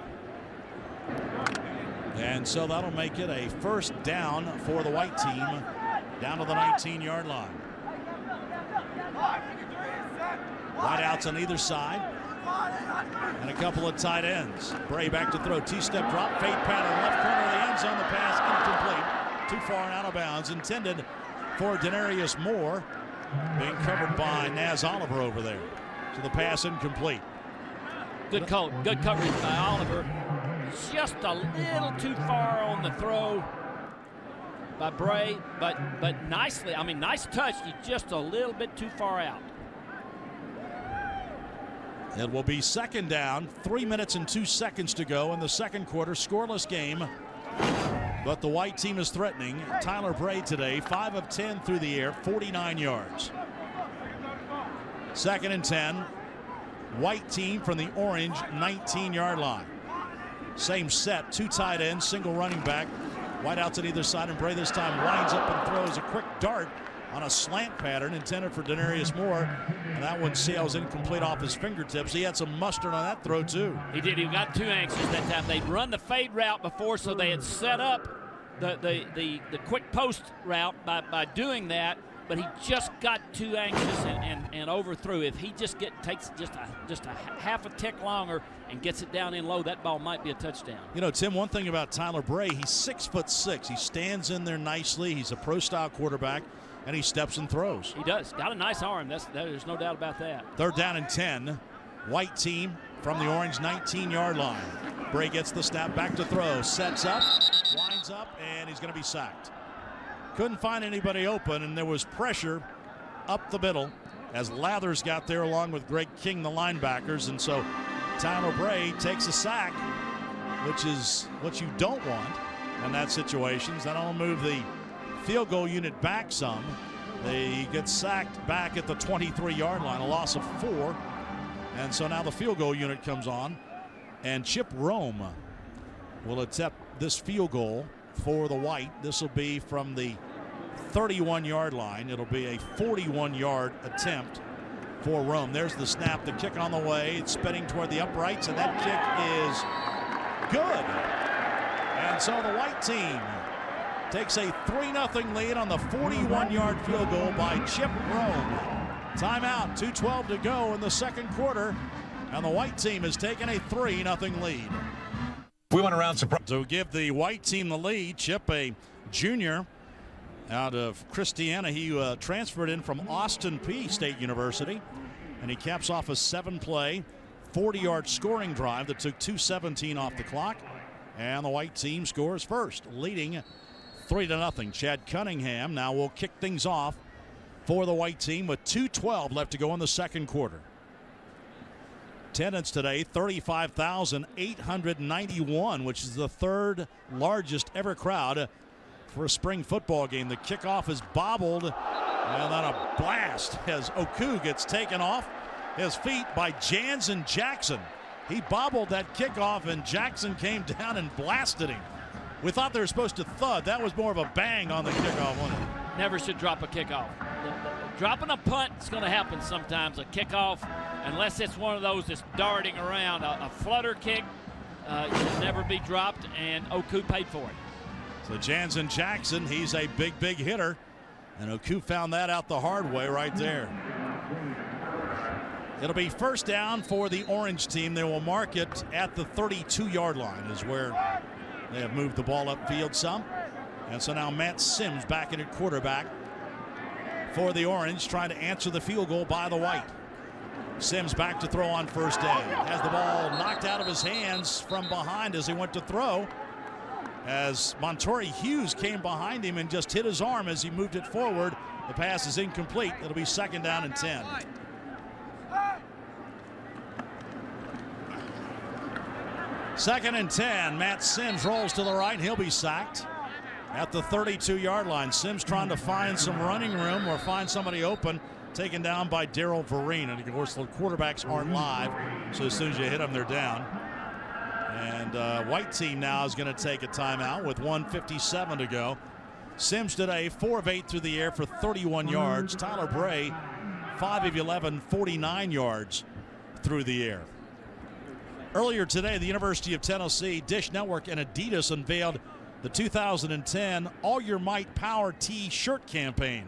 And so that'll make it a first down for the White team down to the 19-yard line. Wideouts on either side. And a couple of tight ends. Bray back to throw. T-step drop. Fade pattern. Left corner of the end zone. The pass incomplete. Too far and out of bounds. Intended for Denarius Moore. Being covered by Naz Oliver over there. So the pass incomplete. Good coverage by Oliver. Just a little too far on the throw by Bray. But nicely. I mean, nice touch. He's just a little bit too far out. It will be second down, 3 minutes and 2 seconds to go in the second quarter. Scoreless game, but the White team is threatening. Tyler Bray today, 5 of 10 through the air, 49 yards. Second and 10. White team from the Orange 19-yard line. Same set, 2 tight ends, single running back. Wideouts on either side, and Bray this time lines up and throws a quick dart on a slant pattern intended for Denarius Moore, and that one sails incomplete off his fingertips. He had some mustard on that throw too. He did. He got too anxious that time. They'd run the fade route before, so they had set up the quick post route by doing that, but he just got too anxious and overthrew. If he just takes just a half a tick longer and gets it down in low, that ball might be a touchdown. You know, Tim, one thing about Tyler Bray, he's 6'6". He stands in there nicely. He's a pro-style quarterback, and he steps and throws. He does. Got a nice arm. There's no doubt about that. Third down and 10. White team from the Orange 19-yard line. Bray gets the snap, back to throw, sets up, winds up, and he's going to be sacked. Couldn't find anybody open, and there was pressure up the middle as Lathers got there along with Greg King, the linebackers, and so Tyler Bray takes a sack, which is what you don't want in that situation. That'll move the field goal unit back some. They get sacked back at the 23-yard line, a loss of 4. And so now the field goal unit comes on, and Chip Rome will attempt this field goal for the White. This will be from the 31-yard line. It'll be a 41-yard attempt for Rome. There's the snap, the kick on the way. It's spinning toward the uprights, and that kick is good. And so the White team takes a 3-0 lead on the 41-yard field goal by Chip Rome. Timeout, 2:12 to go in the second quarter, and the white team has taken a 3-0 lead. We went around surprise. To give the white team the lead, Chip, a junior out of Christiana. He transferred in from Austin Peay State University, and he caps off a 7-play, 40-yard scoring drive that took 2:17 off the clock, and the white team scores first, leading 3-0. Chad Cunningham now will kick things off for the white team with 2:12 left to go in the second quarter. Attendance today, 35,891, which is the third largest ever crowd for a spring football game. The kickoff is bobbled, and then a blast as Oku gets taken off his feet by Jansen Jackson. He bobbled that kickoff, and Jackson came down and blasted him. We thought they were supposed to thud. That was more of a bang on the kickoff, wasn't it? Never should drop a kickoff. Dropping a punt is going to happen sometimes. A kickoff, unless it's one of those that's darting around, a flutter kick should never be dropped, and Oku paid for it. So Jansen Jackson, he's a big hitter, and Oku found that out the hard way right there. It'll be first down for the orange team. They will mark it at the 32-yard line, is where they have moved the ball upfield some. And so now Matt Sims back in at quarterback for the orange, trying to answer the field goal by the white. Sims back to throw on first down. Has the ball knocked out of his hands from behind as he went to throw, as Montori Hughes came behind him and just hit his arm as he moved it forward. The pass is incomplete. It'll be second down and 10. Second and 10. Matt Sims rolls to the right. He'll be sacked at the 32-yard line. Sims trying to find some running room or find somebody open. Taken down by Daryl Vereen. And of course, the quarterbacks aren't live, so as soon as you hit them, they're down. And white team now is going to take a timeout with 1:57 to go. Sims today 4 of 8 through the air for 31 yards. Tyler Bray 5 of 11, 49 yards through the air. Earlier today, the University of Tennessee, Dish Network, and Adidas unveiled the 2010 All Your Might Power T-shirt campaign.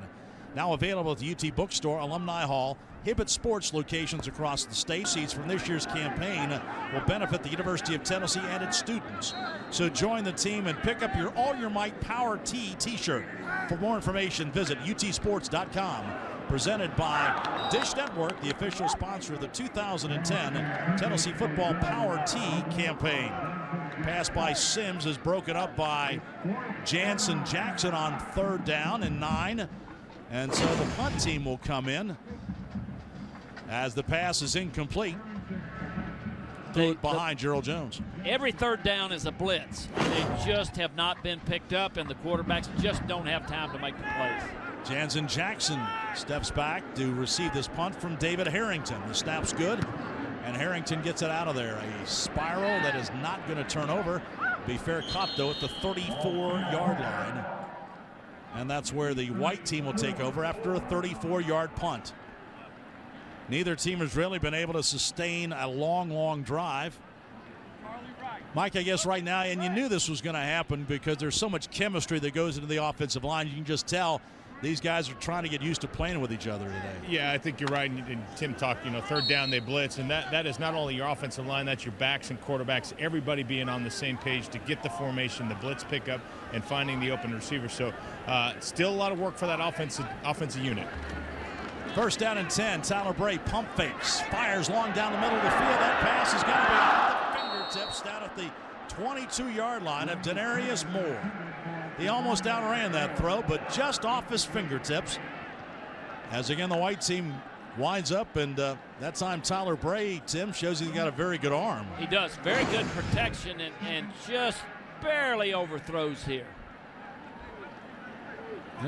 Now available at the UT Bookstore, Alumni Hall, Hibbett Sports locations across the state. Seats from this year's campaign will benefit the University of Tennessee and its students. So join the team and pick up your All Your Might Power T-shirt. For more information, visit utsports.com. Presented by Dish Network, the official sponsor of the 2010 Tennessee Football Power T campaign. Pass by Sims is broken up by Jansen Jackson on third down and 9. And so the punt team will come in as the pass is incomplete. Behind Gerald Jones. Every third down is a blitz. They just have not been picked up, and the quarterbacks just don't have time to make the plays. Jansen Jackson steps back to receive this punt from David Harrington. The snap's good, and Harrington gets it out of there. A spiral that is not going to turn over. Be fair caught, though, at the 34-yard line. And that's where the white team will take over after a 34-yard punt. Neither team has really been able to sustain a long drive. Mike, I guess right now, and you knew this was going to happen because there's so much chemistry that goes into the offensive line. You can just tell these guys are trying to get used to playing with each other today. Yeah, I think you're right. And Tim talked, third down they blitz, and that is not only your offensive line, that's your backs and quarterbacks, everybody being on the same page to get the formation, the blitz pickup, and finding the open receiver. So still a lot of work for that offensive unit. First down and 10. Tyler Bray pump fakes, fires long down the middle of the field. That pass is going to be off the fingertips down at the 22-yard line of Denarius Moore. He almost outran that throw, but just off his fingertips. As again, the white team winds up, and that time Tyler Bray, Tim, shows he's got a very good arm. He does. Very good protection and just barely overthrows here.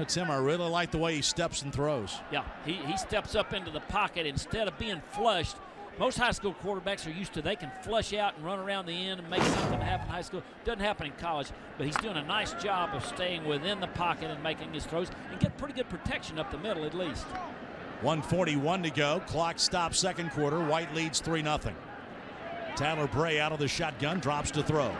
Tim, I really like the way he steps and throws. Yeah, he steps up into the pocket instead of being flushed. Most high school quarterbacks are used to they can flush out and run around the end and make something happen in high school. Doesn't happen in college, but he's doing a nice job of staying within the pocket and making his throws and get pretty good protection up the middle at least. 1:41 to go. Clock stops second quarter. White leads 3-0. Tyler Bray out of the shotgun, drops to throw.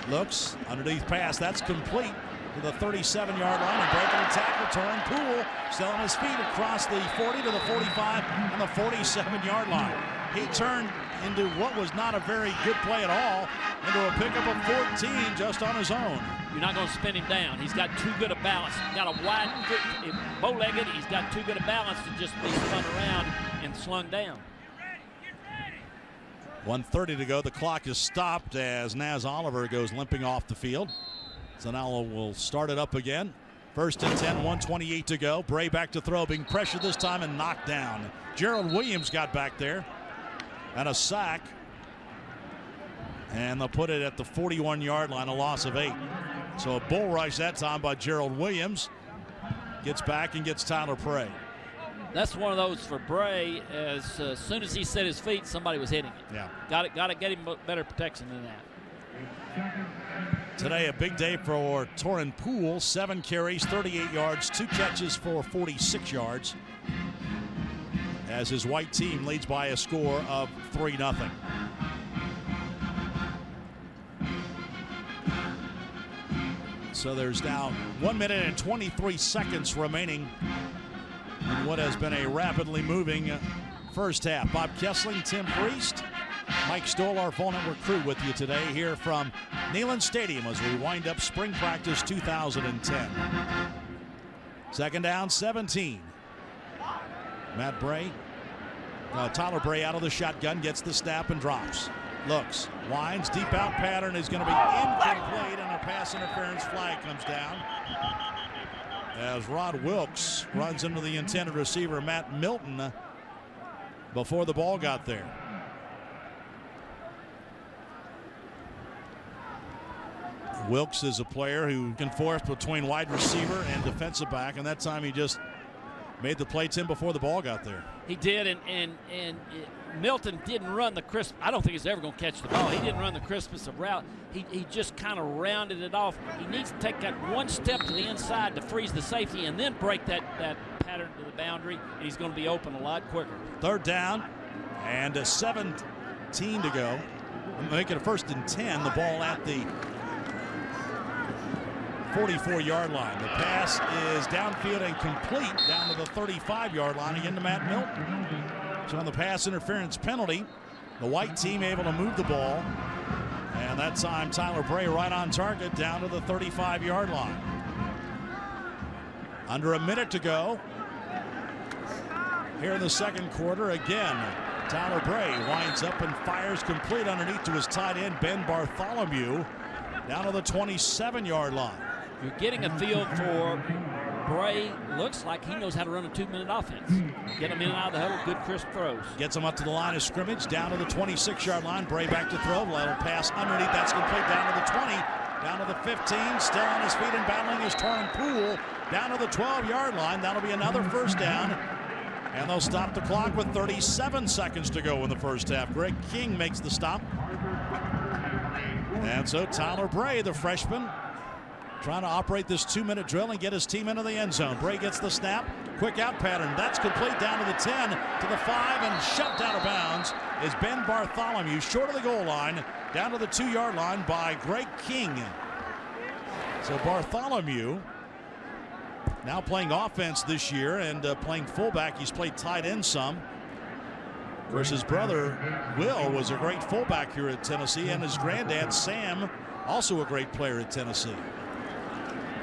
Looks, underneath pass, that's complete. to the 37-yard line and breaking a tackle. Torin Poole still on his feet across the 40 to the 45 and the 47-yard line. He turned into what was not a very good play at all into a pickup of 14 just on his own. You're not going to spin him down. He's got too good a balance. Got a wide foot, bow-legged. He's got too good a balance to just be spun around and slung down. 1:30 to go. The clock is stopped as Naz Oliver goes limping off the field. So now we'll start it up again. 1st and 10, 1:28 to go. Bray back to throw, being pressured this time and knocked down. Gerald Williams got back there and a sack. And they'll put it at the 41-yard line, a loss of 8. So a bull rush that time by Gerald Williams. Gets back and gets Tyler Prey. That's one of those for Bray. As soon as he set his feet, somebody was hitting it. Yeah. Got to get him better protection than that. Today a big day for Torin Poole. 7 carries, 38 yards, 2 catches for 46 yards. As his white team leads by a score of 3-0. So there's now 1 minute and 23 seconds remaining in what has been a rapidly moving first half. Bob Kessling, Tim Priest, Mike Stoll, our Vol Network crew with you today here from Neyland Stadium as we wind up spring practice 2010. 2nd down, 17. Matt Bray, Tyler Bray out of the shotgun, gets the snap and drops. Looks, winds, deep out pattern is going to be incomplete, and a pass interference flag comes down as Rod Wilkes runs into the intended receiver, Matt Milton, before the ball got there. Wilkes is a player who can force between wide receiver and defensive back, and that time he just made the play, Tim, before the ball got there. He did, and Milton didn't run the crisp. I don't think he's ever going to catch the ball. He didn't run the crispest of route. He just kind of rounded it off. He needs to take that one step to the inside to freeze the safety and then break that pattern to the boundary, and he's going to be open a lot quicker. 3rd down and 17 to go. Make it a 1st and 10. The ball at the 44-yard line. The pass is downfield and complete down to the 35-yard line again to Matt Milton. So on the pass interference penalty, the white team able to move the ball. And that time Tyler Bray right on target down to the 35-yard line. Under a minute to go here in the 2nd quarter. Again, Tyler Bray winds up and fires complete underneath to his tight end, Ben Bartholomew, down to the 27-yard line. You're getting a feel for Bray. Looks like he knows how to run a 2-minute offense. Get him in and out of the huddle, good crisp throws. Gets him up to the line of scrimmage, down to the 26-yard line. Bray back to throw, little pass underneath, that's complete, down to the 20, down to the 15, still on his feet and battling is Torin Poole, down to the 12-yard line. That'll be another 1st down. And they'll stop the clock with 37 seconds to go in the first half. Greg King makes the stop. And so Tyler Bray, the freshman, trying to operate this 2-minute drill and get his team into the end zone. Bray gets the snap, quick out pattern. That's complete down to the 10, to the 5, and shoved out of bounds is Ben Bartholomew, short of the goal line, down to the 2-yard line by Greg King. So Bartholomew now playing offense this year and playing fullback. He's played tight end some. Of course, his brother Will was a great fullback here at Tennessee, and his granddad Sam, also a great player at Tennessee.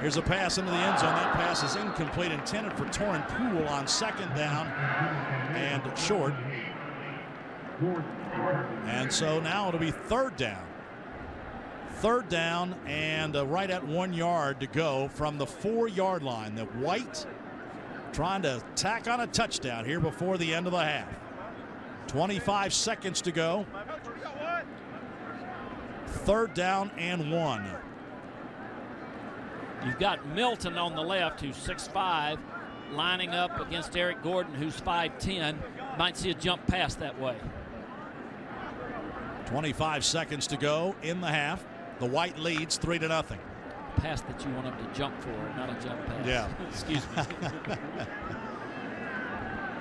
Here's a pass into the end zone. That pass is incomplete, intended for Torin Poole on 2nd down and short. And so now it'll be 3rd down. 3rd down and right at 1 yard to go from the 4-yard line. The White trying to tack on a touchdown here before the end of the half. 25 seconds to go. 3rd down and 1. You've got Milton on the left, who's 6'5", lining up against Eric Gordon, who's 5'10". Might see a jump pass that way. 25 seconds to go in the half. The White leads 3-0. Pass that you want him to jump for, not a jump pass. Yeah. Excuse me.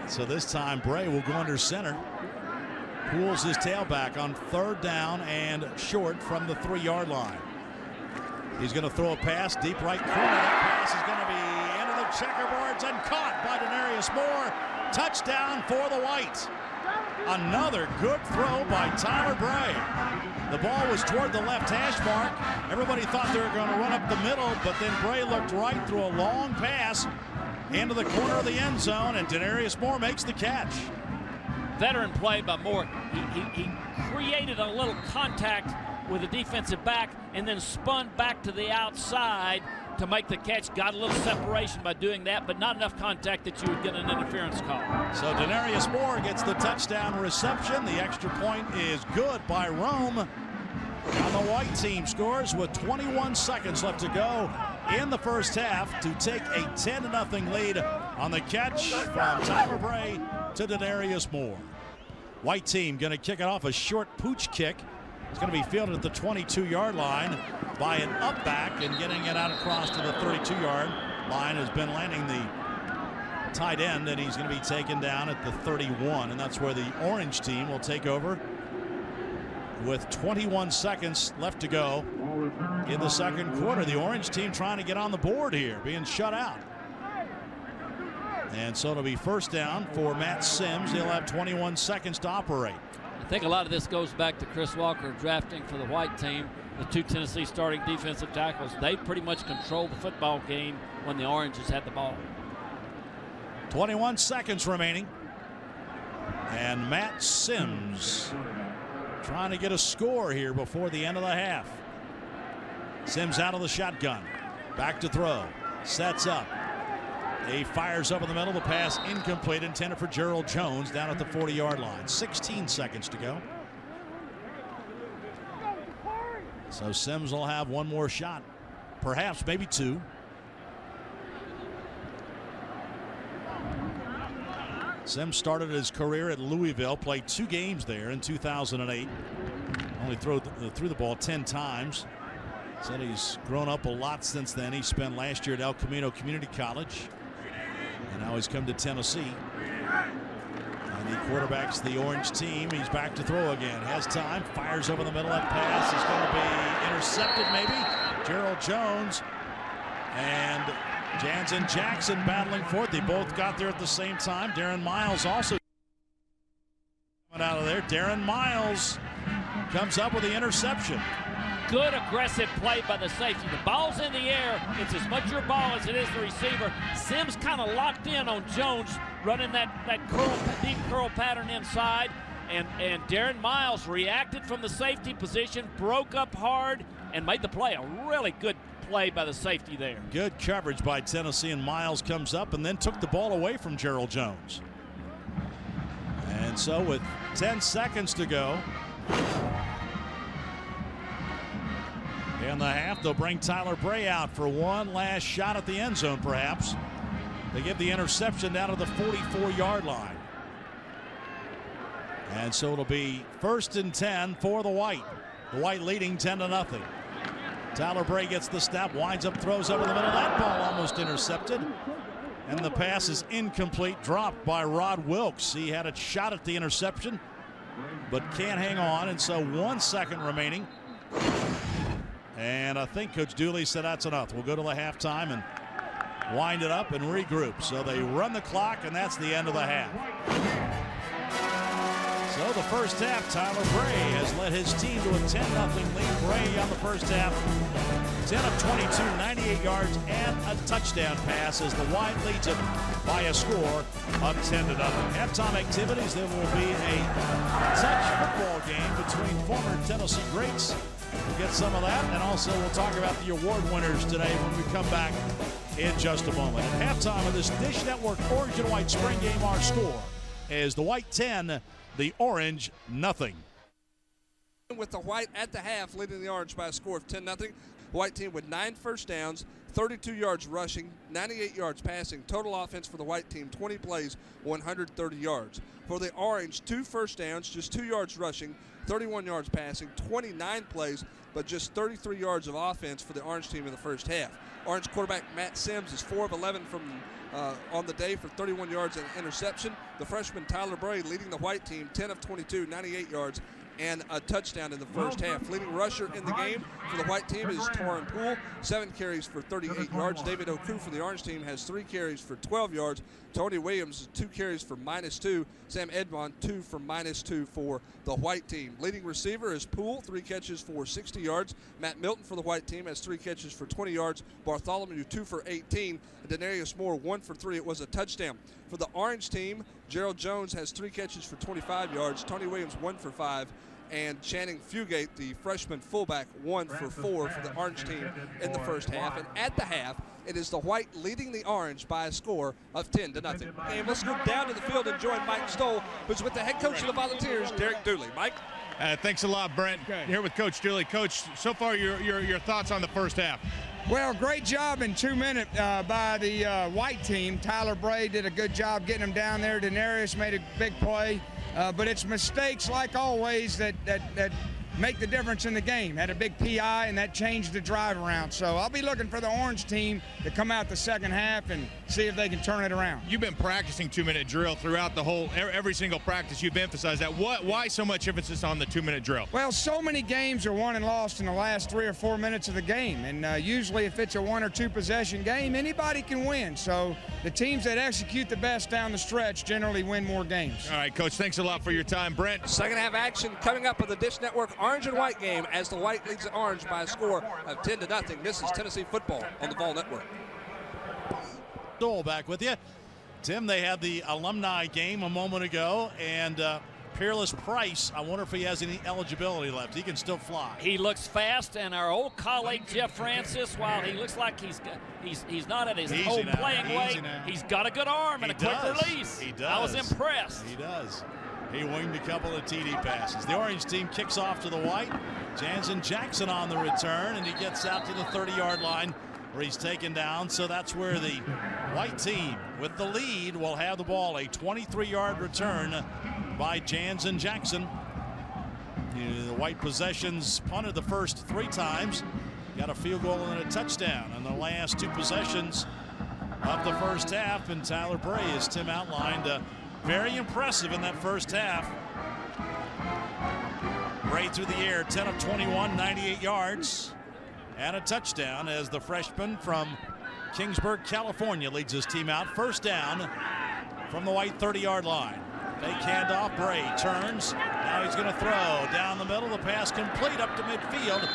So this time Bray will go under center. Pulls his tailback on 3rd down and short from the 3-yard line. He's going to throw a pass deep right corner. That pass is going to be into the checkerboards and caught by Denarius Moore. Touchdown for the White. Another good throw by Tyler Bray. The ball was toward the left hash mark. Everybody thought they were going to run up the middle, but then Bray looked right through a long pass into the corner of the end zone, and Denarius Moore makes the catch. Veteran play by Moore. He created a little contact with the defensive back and then spun back to the outside to make the catch. Got a little separation by doing that, but not enough contact that you would get an interference call. So Denarius Moore gets the touchdown reception. The extra point is good by Rome. And the White team scores with 21 seconds left to go in the first half to take a 10-0 lead on the catch from Tyler Bray to Denarius Moore. White team going to kick it off, a short pooch kick. It's going to be fielded at the 22-yard line by an up back, and getting it out across to the 32-yard line has been landing the tight end, and he's going to be taken down at the 31, and that's where the orange team will take over with 21 seconds left to go in the second quarter. The orange team trying to get on the board here, being shut out. And so it'll be first down for Matt Sims. He'll have 21 seconds to operate. I think a lot of this goes back to Chris Walker drafting for the White team the two Tennessee starting defensive tackles. They pretty much controlled the football game when the Oranges had the ball. 21 seconds remaining. And Matt Sims trying to get a score here before the end of the half. Sims out of the shotgun. Back to throw. Sets up. He fires up in the middle. The pass incomplete, intended for Gerald Jones down at the 40-yard line. 16 seconds to go. So Sims will have one more shot. Perhaps, maybe two. Sims started his career at Louisville, played 2 games there in 2008. Only threw the ball 10 times. Said he's grown up a lot since then. He spent last year at El Camino Community College. And now he's come to Tennessee. And he quarterbacks the orange team. He's back to throw again. Has time. Fires over the middle. That pass is going to be intercepted maybe. Gerald Jones and Jansen Jackson battling for it. They both got there at the same time. Darren Miles also coming out of there. Darren Miles comes up with the interception. Good aggressive play by the safety. The ball's in the air. It's as much your ball as it is the receiver. Sims kind of locked in on Jones, running that deep curl pattern inside. And Darren Miles reacted from the safety position, broke up hard, and made the play. A really good play by the safety there. Good coverage by Tennessee, and Miles comes up and then took the ball away from Gerald Jones. And so with 10 seconds to go in the half, they'll bring Tyler Bray out for one last shot at the end zone, perhaps. They give the interception down to the 44-yard line. And so it'll be 1st and 10 for the White. The White leading 10-0. Tyler Bray gets the snap, winds up, throws over the middle. That ball almost intercepted. And the pass is incomplete, dropped by Rod Wilkes. He had a shot at the interception, but can't hang on. And so 1 second remaining. And I think Coach Dooley said that's enough. We'll go to the halftime and wind it up and regroup. So they run the clock, and that's the end of the half. So the first half, Tyler Bray has led his team to a 10-0 lead. Bray on the first half, 10 of 22, 98 yards, and a touchdown pass as the White leads it by a score of 10-0. Halftime activities, there will be a touch football game between former Tennessee greats. We'll get some of that, and also we'll talk about the award winners today when we come back in just a moment. At halftime of this Dish Network Orange and White Spring Game, our score is the White 10, the Orange nothing. With the White at the half leading the Orange by a score of 10-0. White team with 9 first downs, 32 yards rushing, 98 yards passing. Total offense for the White team, 20 plays, 130 yards. For the Orange, 2 first downs, just 2 yards rushing, 31 yards passing, 29 plays, but just 33 yards of offense for the Orange team in the first half. Orange quarterback Matt Sims is 4 of 11 from on the day for 31 yards and interception. The freshman Tyler Bray leading the White team, 10 of 22, 98 yards and a touchdown in the first half. Leading rusher in the game for the white team is Torrin Poole, 7 carries for 38 yards. David Oku for the orange team has 3 carries for 12 yards. Tony Williams, 2 carries for -2. Sam Edmond, 2 for -2 for the white team. Leading receiver is Poole, 3 catches for 60 yards. Matt Milton for the white team has 3 catches for 20 yards. Bartholomew, 2 for 18. Denarius Moore, 1 for 3. It was a touchdown. For the orange team, Gerald Jones has 3 catches for 25 yards. Tony Williams, 1 for 5. And Channing Fugate, the freshman fullback, 1 for 4 for the orange team in the first half. And at the half, it is the white leading the orange by a score of 10-0. And let's go down to the field and join Mike Stoll, who's with the head coach of the Volunteers, Derek Dooley. Mike? Thanks a lot, Brent. Here with Coach Dooley. Coach, so far your thoughts on the first half? Well, great job in 2 minutes by the white team. Tyler Bray did a good job getting them down there. Denarius made a big play. But it's mistakes, like always, that make the difference in the game. Had a big PI, and that changed the drive around. So I'll be looking for the orange team to come out the second half and see if they can turn it around. You've been practicing 2-minute drill throughout the whole, every single practice. You've emphasized that. Why so much emphasis on the 2-minute drill? Well, so many games are won and lost in the last 3 or 4 minutes of the game. And usually if it's a 1 or 2 possession game, anybody can win. So the teams that execute the best down the stretch generally win more games. All right, Coach, thanks a lot for your time. Brent? Second half action coming up with the Dish Network orange and white game as the white leads the orange by a score of 10-0. This is Tennessee football on the Vol Network. Stoll back with you. Tim, they had the alumni game a moment ago, and Peerless Price, I wonder if he has any eligibility left. He can still fly. He looks fast, and our old colleague Jeff Francis, while he looks like he's not at his old playing weight, he's got a good arm and a quick release. He does. I was impressed. He does. He winged a couple of TD passes. The orange team kicks off to the white. Jansen Jackson on the return, and he gets out to the 30-yard line where he's taken down. So that's where the white team with the lead will have the ball. A 23-yard return by Jansen Jackson. The white possessions punted the first 3 times. Got a field goal and a touchdown on the last 2 possessions of the first half. And Tyler Bray, as Tim outlined, very impressive in that first half. Bray through the air, 10 of 21, 98 yards. And a touchdown as the freshman from Kingsburg, California leads his team out. First down from the white 30-yard line. Fake handoff, Bray turns. Now he's going to throw down the middle. The pass complete up to midfield.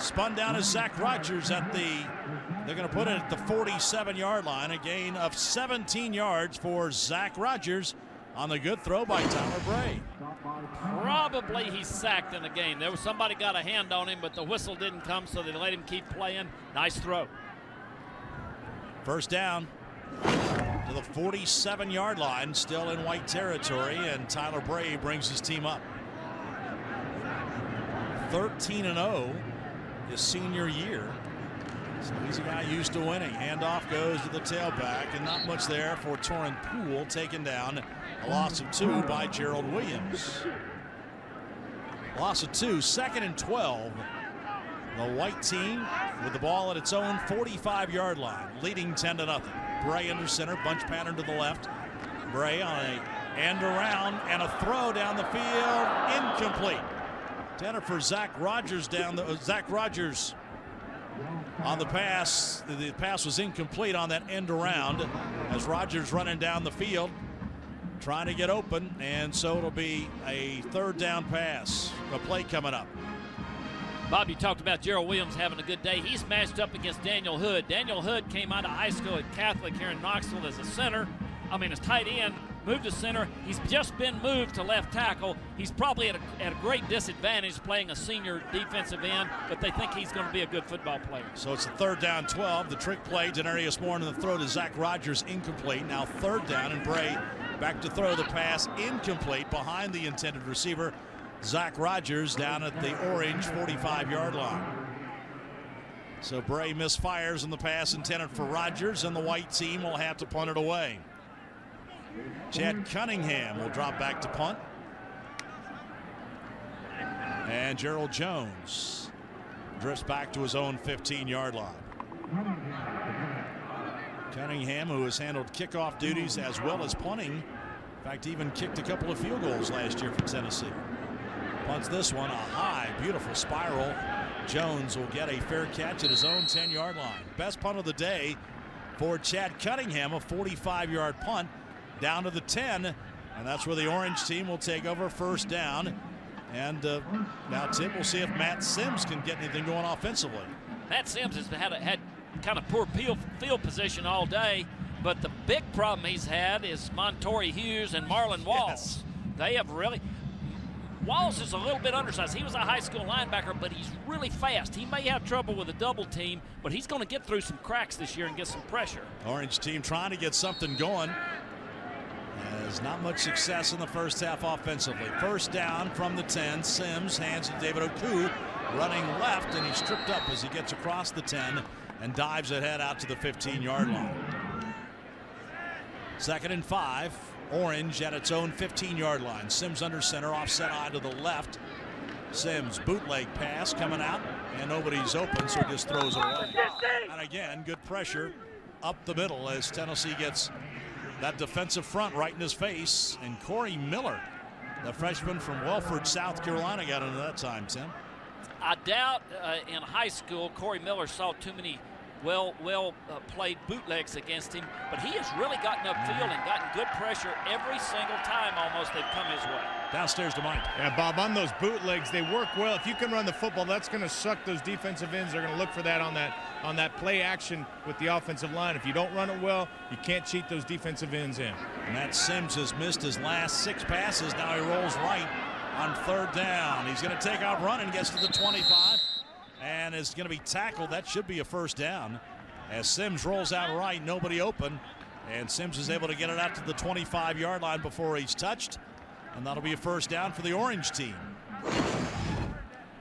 Spun down as Zach Rogers at they're going to put it at the 47-yard line. A gain of 17 yards for Zach Rogers on the good throw by Tyler Bray. Probably he's sacked in the game. There was somebody got a hand on him, but the whistle didn't come, so they let him keep playing. Nice throw. First down to the 47-yard line, still in white territory, and Tyler Bray brings his team up. 13-0 his senior year. So he's a guy used to winning. Handoff goes to the tailback, and not much there for Torrin Poole, taken down. A loss of 2 by Gerald Williams. Loss of 2, 2nd and 12. The white team with the ball at its own 45-yard line, leading 10-0. Bray under center, bunch pattern to the left. Bray on a end around and a throw down the field, incomplete. Tanner for Zach Rogers Zach Rogers on the pass. The pass was incomplete on that end around as Rogers running down the field trying to get open, and so it'll be a 3rd down pass. A play coming up. Bob, you talked about Gerald Williams having a good day. He's matched up against Daniel Hood. Daniel Hood came out of high school at Catholic here in Knoxville as as tight end, moved to center. He's just been moved to left tackle. He's probably at a great disadvantage playing a senior defensive end, but they think he's going to be a good football player. So it's a 3rd down 12. The trick play, Denarius Moore, and the throw to Zach Rogers, incomplete. Now 3rd down, and Bray back to throw the pass, incomplete behind the intended receiver, Zach Rogers, down at the orange 45-yard line. So Bray misfires on the pass intended for Rogers, and the white team will have to punt it away. Chad Cunningham will drop back to punt. And Gerald Jones drifts back to his own 15-yard line. Cunningham, who has handled kickoff duties as well as punting, in fact, even kicked a couple of field goals last year for Tennessee. Punts this one, a high, beautiful spiral. Jones will get a fair catch at his own 10-yard line. Best punt of the day for Chad Cunningham, a 45-yard punt down to the 10, and that's where the orange team will take over first down. And now Tim will see if Matt Sims can get anything going offensively. Matt Sims has had kind of poor field position all day, but the big problem he's had is Montori Hughes and Marlon Walls. Yes. They have really. Walls is a little bit undersized. He was a high school linebacker, but he's really fast. He may have trouble with a double team, but he's going to get through some cracks this year and get some pressure. Orange team trying to get something going. Has not much success in the first half offensively. First down from the 10. Sims hands to David Oku, running left, and he's tripped up as he gets across the 10 and dives ahead out to the 15-yard line. 2nd and 5. Orange at its own 15-yard line. Sims under center, offset eye to the left. Sims bootleg pass coming out, and nobody's open, so he just throws it away. And again, good pressure up the middle as Tennessee gets that defensive front right in his face. And Corey Miller, the freshman from Welford, South Carolina, got into that time, Tim. I doubt in high school Corey Miller saw too many played bootlegs against him, but he has really gotten upfield and gotten good pressure every single time almost they've come his way. Downstairs to Mike. Yeah, Bob, on those bootlegs, they work well. If you can run the football, that's going to suck those defensive ends. They're going to look for that on that play action with the offensive line. If you don't run it well, you can't cheat those defensive ends in. Matt Sims has missed his last 6 passes. Now he rolls right on 3rd down. He's going to take off running, gets to the 25. And is going to be tackled. That should be a first down. As Sims rolls out right, nobody open. And Sims is able to get it out to the 25-yard line before he's touched. And that'll be a first down for the orange team.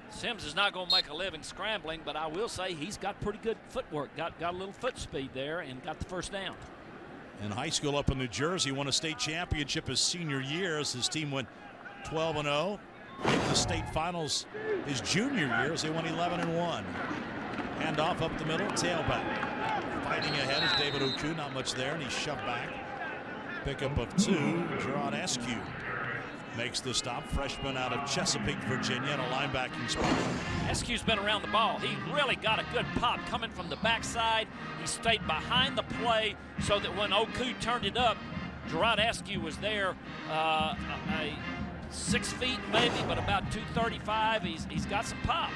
Sims is not going to make a living scrambling, but I will say he's got pretty good footwork. Got a little foot speed there and got the first down. In high school up in New Jersey, won a state championship his senior year as his team went 12-0. Made the state finals his junior year as they won 11-1. Hand off up the middle, tailback. Fighting ahead is David Oku, not much there, and he's shoved back. Pickup of 2, Gerard Askew makes the stop. Freshman out of Chesapeake, Virginia, in a linebacking spot. Askew's been around the ball. He really got a good pop coming from the backside. He stayed behind the play so that when Oku turned it up, Gerard Askew was there. 6 feet maybe, but about 235. He's got some pop.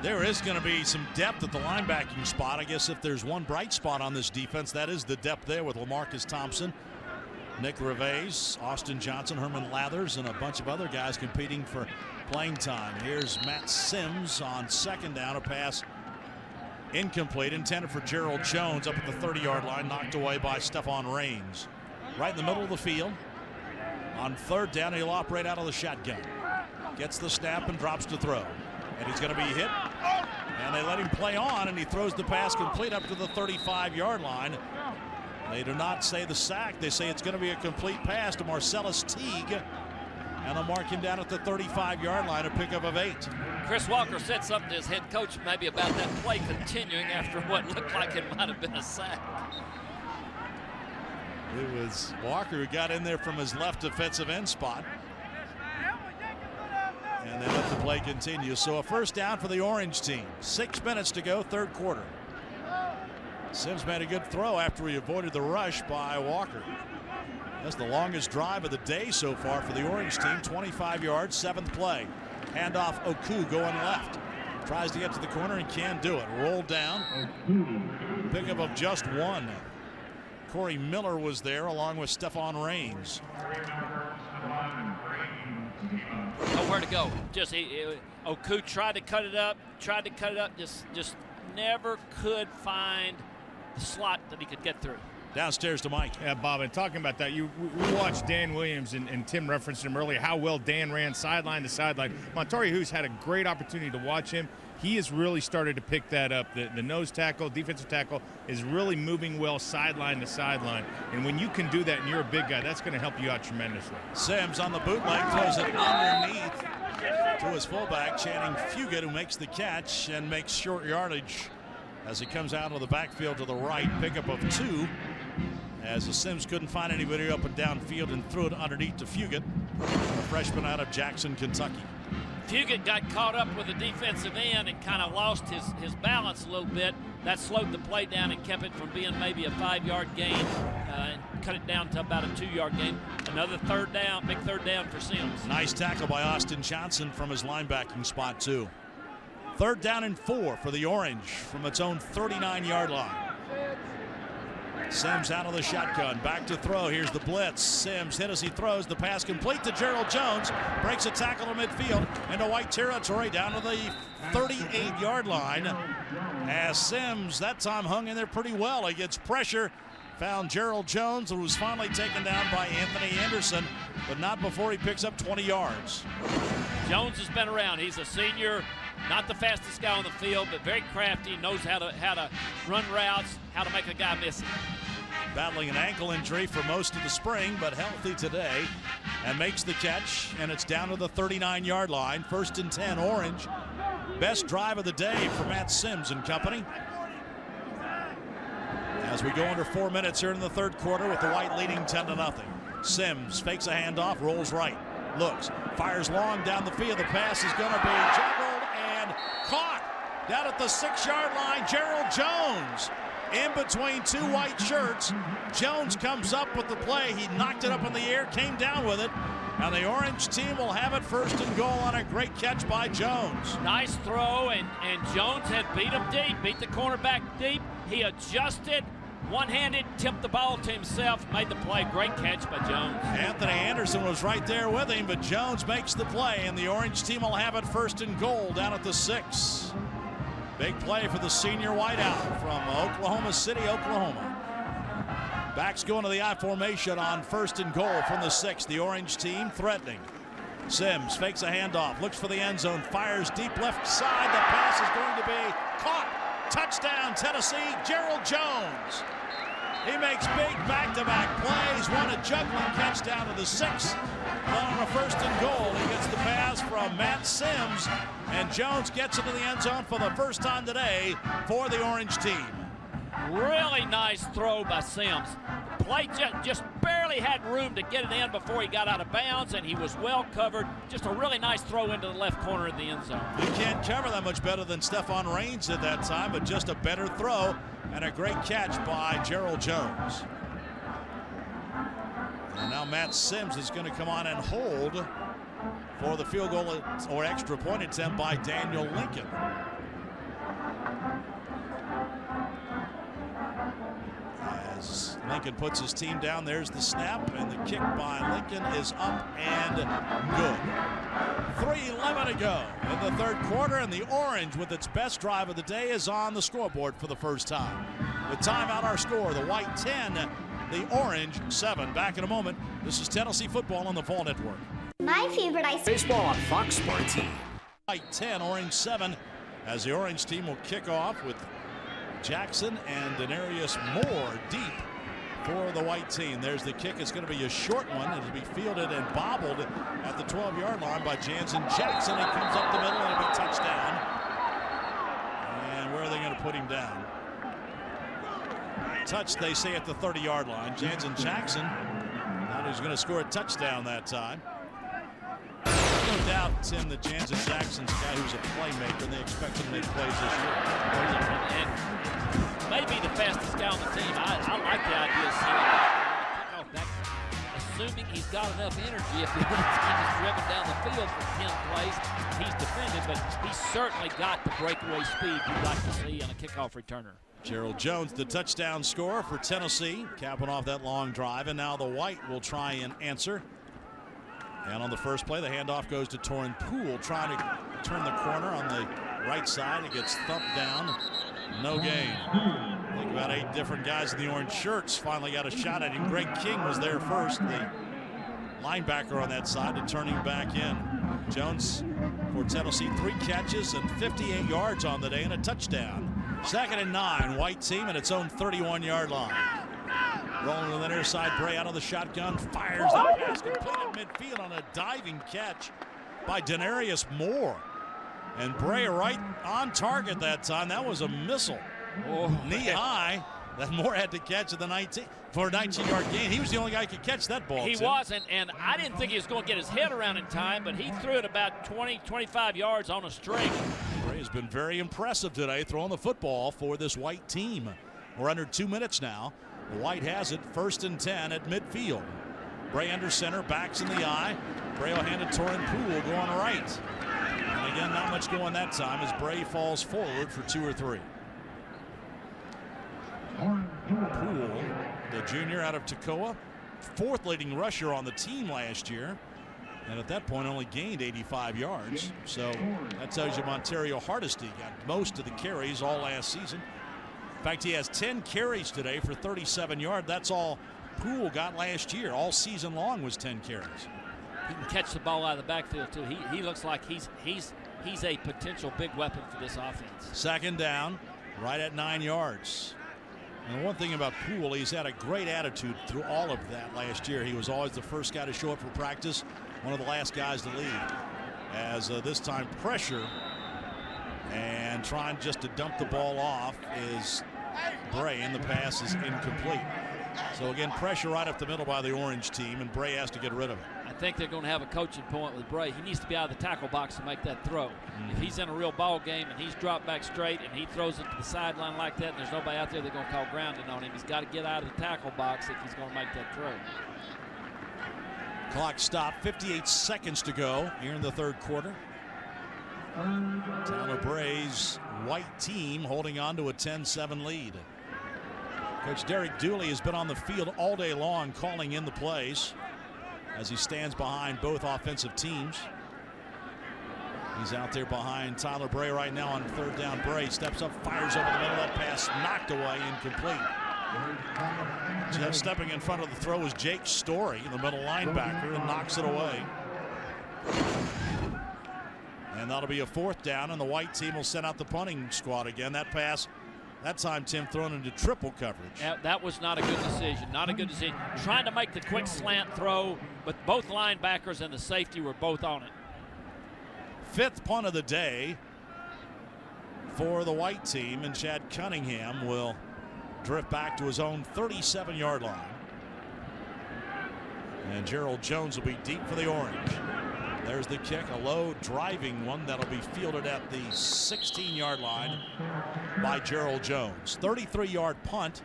There is going to be some depth at the linebacking spot. I guess if there's one bright spot on this defense, that is the depth there with LaMarcus Thompson, Nick Reves, Austin Johnson, Herman Lathers, and a bunch of other guys competing for playing time. Here's Matt Sims on 2nd down, a pass incomplete, intended for Gerald Jones up at the 30-yard line, knocked away by Stephon Rains. Right in the middle of the field. On 3rd down, he'll operate out of the shotgun. Gets the snap and drops to throw. And he's going to be hit. And they let him play on, and he throws the pass complete up to the 35-yard line. They do not say the sack. They say it's going to be a complete pass to Marcellus Teague. And they'll mark him down at the 35-yard line, a pickup of 8. Chris Walker said something to his head coach maybe about that play continuing after what looked like it might have been a sack. It was Walker who got in there from his left defensive end spot. And they let the play continue. So a first down for the orange team. 6 minutes to go, 3rd quarter. Sims made a good throw after he avoided the rush by Walker. That's the longest drive of the day so far for the orange team. 25 yards, 7th play. Handoff Oku going left. Tries to get to the corner and can't do it. Roll down. Pickup of just 1. Corey Miller was there along with Stephon Rains. Nowhere to go. Just Oku tried to cut it up, just never could find the slot that he could get through. Downstairs to Mike. Yeah, Bob, and talking about that, we watched Dan Williams, and Tim referenced him earlier, how well Dan ran sideline to sideline. Montori Hughes had a great opportunity to watch him. He has really started to pick that up. The nose tackle, defensive tackle is really moving well sideline to sideline. And when you can do that and you're a big guy, that's going to help you out tremendously. Sims on the bootleg throws it underneath to his fullback, Channing Fugit, who makes the catch and makes short yardage as he comes out of the backfield to the right. Pickup of 2 as the Sims couldn't find anybody up and downfield and threw it underneath to Fugit. a freshman out of Jackson, Kentucky. Fugit got caught up with the defensive end and kind of lost his balance a little bit. That slowed the play down and kept it from being maybe a 5-yard gain and cut it down to about a 2-yard gain. Another third down, big third down for Sims. Nice tackle by Austin Johnson from his linebacking spot, too. 3rd down and 4 for the Orange from its own 39-yard line. Sims out of the shotgun, back to throw. Here's the blitz. Sims hit as he throws. The pass complete to Gerald Jones. Breaks a tackle to midfield into white territory down to the 38-yard line. As Sims that time hung in there pretty well. He gets pressure. Found Gerald Jones, who was finally taken down by Anthony Anderson, but not before he picks up 20 yards. Jones has been around. He's a senior. Not the fastest guy on the field, but very crafty. Knows how to run routes, how to make a guy miss it. Battling an ankle injury for most of the spring, but healthy today, and makes the catch, and it's down to the 39-yard line. 1st and 10, Orange. Best drive of the day for Matt Sims and company. As we go under 4 minutes here in the 3rd quarter with the White leading 10-0. Sims fakes a handoff, rolls right, looks, fires long down the field. The pass is going to be juggled and caught down at the 6-yard line. Gerald Jones in between 2 white shirts. Jones comes up with the play. He knocked it up in the air, came down with it, and the Orange team will have it 1st and goal on a great catch by Jones. Nice throw, and Jones had beat him deep, beat the cornerback deep. He adjusted, one-handed, tipped the ball to himself, made the play. Great catch by Jones. Anthony Anderson was right there with him, but Jones makes the play, and the Orange team will have it 1st and goal down at the 6. Big play for the senior wideout from Oklahoma City, Oklahoma. Backs going to the I formation on 1st and goal from the 6. The Orange team threatening. Sims fakes a handoff, looks for the end zone, fires deep left side. The pass is going to be caught. Touchdown, Tennessee, Gerald Jones. He makes big back-to-back plays. Won a juggling catch down to the 6. On a 1st and goal, he gets the pass from Matt Sims, and Jones gets into the end zone for the first time today for the Orange team. Really nice throw by Sims. The play just barely had room to get it in before he got out of bounds, and he was well covered. Just a really nice throw into the left corner of the end zone. You can't cover that much better than Stephon Rains at that time, but just a better throw and a great catch by Gerald Jones. And now Matt Sims is going to come on and hold for the field goal or extra point attempt by Daniel Lincoln. As Lincoln puts his team down, there's the snap, and the kick by Lincoln is up and good. 3:11 to go in the 3rd quarter, and the Orange, with its best drive of the day, is on the scoreboard for the first time. With timeout, our score, the White 10, the Orange 7. Back in a moment. This is Tennessee football on the Fall Network. My favorite ice Baseball on Fox Sports. White 10, Orange 7, as the Orange team will kick off with Jackson and Denarius Moore deep for the White team. There's the kick. It's going to be a short one. It'll be fielded and bobbled at the 12-yard line by Jansen Jackson. It comes up the middle, and it'll be touchdown. And where are they going to put him down? Touch, they say, at the 30-yard line. Jansen Jackson, now he's going to score a touchdown that time. No doubt, Tim, that Jansen Jackson's a guy who's a playmaker, and they expect him to make plays this year. And maybe the fastest guy on the team. I like the idea of seeing him kick off back, assuming he's got enough energy. If the other team is driven down the field for 10 plays, he's defended, but he's certainly got the breakaway speed you'd like to see on a kickoff returner. Gerald Jones, the touchdown scorer for Tennessee, capping off that long drive, and now the White will try and answer. And on the first play, the handoff goes to Torin Poole, trying to turn the corner on the right side. It gets thumped down. No gain. I think about 8 different guys in the orange shirts finally got a shot at him. Greg King was there first, the linebacker on that side, to turn him back in. Jones for Tennessee, 3 catches and 58 yards on the day and a touchdown. 2nd and 9, White team at its own 31-yard line. Rolling to the near side, Bray out of the shotgun, fires the pass, completed midfield on a diving catch by Denarius Moore. And Bray right on target that time. That was a missile. Knee high, that Moore had to catch at the 19 for a 19-yard gain. He was the only guy who could catch that ball. He Tim. wasn't, and I didn't think he was going to get his head around in time, but he threw it about 20, 25 yards on a string. Bray has been very impressive today throwing the football for this White team. We're under 2 minutes now. The White has it 1st and 10 at midfield. Bray under center, backs in the eye. Bray will hand it to Torrin Poole going right. And again, not much going that time as Bray falls forward for 2 or 3. Poole, the junior out of Toccoa, 4th leading rusher on the team last year, and at that point only gained 85 yards. So that tells you Montario Hardesty got most of the carries all last season. In fact, he has 10 carries today for 37 yards. That's all Poole got last year. All season long was 10 carries. He can catch the ball out of the backfield too. He looks like he's a potential big weapon for this offense. 2nd down, right at 9 yards. And one thing about Poole, he's had a great attitude through all of that last year. He was always the first guy to show up for practice, one of the last guys to leave. As this time pressure and trying just to dump the ball off is Bray, and the pass is incomplete. So again, pressure right up the middle by the Orange team, and Bray has to get rid of it. I think they're going to have a coaching point with Bray. He needs to be out of the tackle box to make that throw. If he's in a real ball game and he's dropped back straight and he throws it to the sideline like that and there's nobody out there, they're going to call grounding on him. He's got to get out of the tackle box if he's going to make that throw. Clock stopped, 58 seconds to go here in the 3rd quarter. Tyler Bray's White team holding on to a 10-7 lead. Coach Derek Dooley has been on the field all day long calling in the plays as he stands behind both offensive teams. He's out there behind Tyler Bray right now on 3rd down. Bray steps up, fires over the middle. That pass knocked away, incomplete. Just stepping in front of the throw is Jake Story, the middle linebacker, and knocks it away. And that'll be a 4th down, and the White team will send out the punting squad again. That pass, that time Tim thrown into triple coverage. That was not a good decision. Not a good decision. Trying to make the quick slant throw, but both linebackers and the safety were both on it. 5th punt of the day for the White team, and Chad Cunningham will drift back to his own 37-yard line. And Gerald Jones will be deep for the Orange. There's the kick, a low driving one that'll be fielded at the 16-yard line by Gerald Jones. 33-yard punt.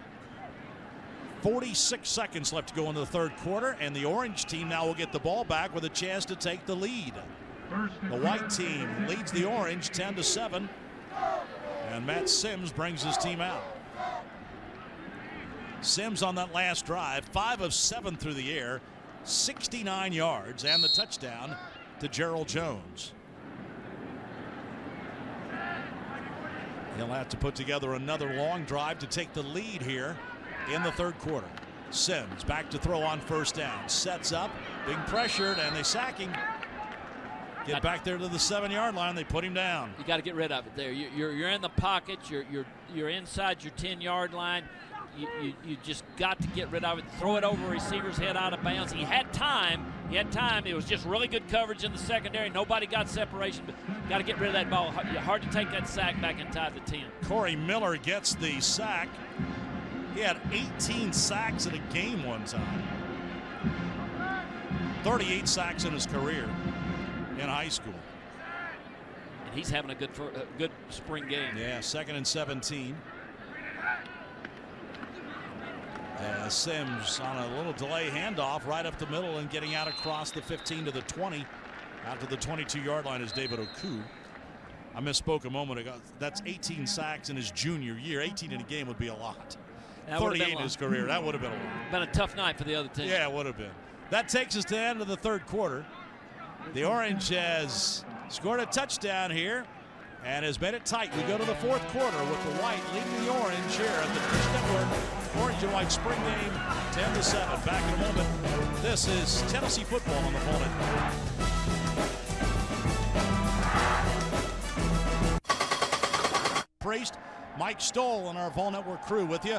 46 seconds left to go in the 3rd quarter, and the Orange team now will get the ball back with a chance to take the lead. The White team leads the Orange 10-7, and Matt Sims brings his team out. Sims on that last drive, 5 of 7 through the air, 69 yards, and the touchdown to Gerald Jones. He'll have to put together another long drive to take the lead here in the 3rd quarter. Sims back to throw on 1st down. Sets up, being pressured, and they sack him. Get back there to the 7-yard line. They put him down. You got to get rid of it there. You're in the pocket. You're inside your 10-yard line. You just got to get rid of it. Throw it over a receiver's head out of bounds. He had time. It was just really good coverage in the secondary. Nobody got separation, but got to get rid of that ball. Hard to take that sack back inside the 10. Corey Miller gets the sack. He had 18 sacks in a game one time. 38 sacks in his career in high school. And he's having a good spring game. Yeah, 2nd and 17. Sims on a little delay handoff right up the middle and getting out across the 15 to the 20. Out to the 22-yard line is David Oku. I misspoke a moment ago. That's 18 sacks in his junior year. 18 in a game would be a lot. 38 in his career. That would have been a lot. Been a tough night for the other team. Yeah, it would have been. That takes us to the end of the 3rd quarter. The Orange has scored a touchdown here and has made it tight. We go to the 4th quarter with the White leading the Orange here at the Fish Network Orange and White spring game, 10-7. Back in a moment. This is Tennessee football on the Vol Network. Priest, Mike Stoll and our Vol Network crew with you.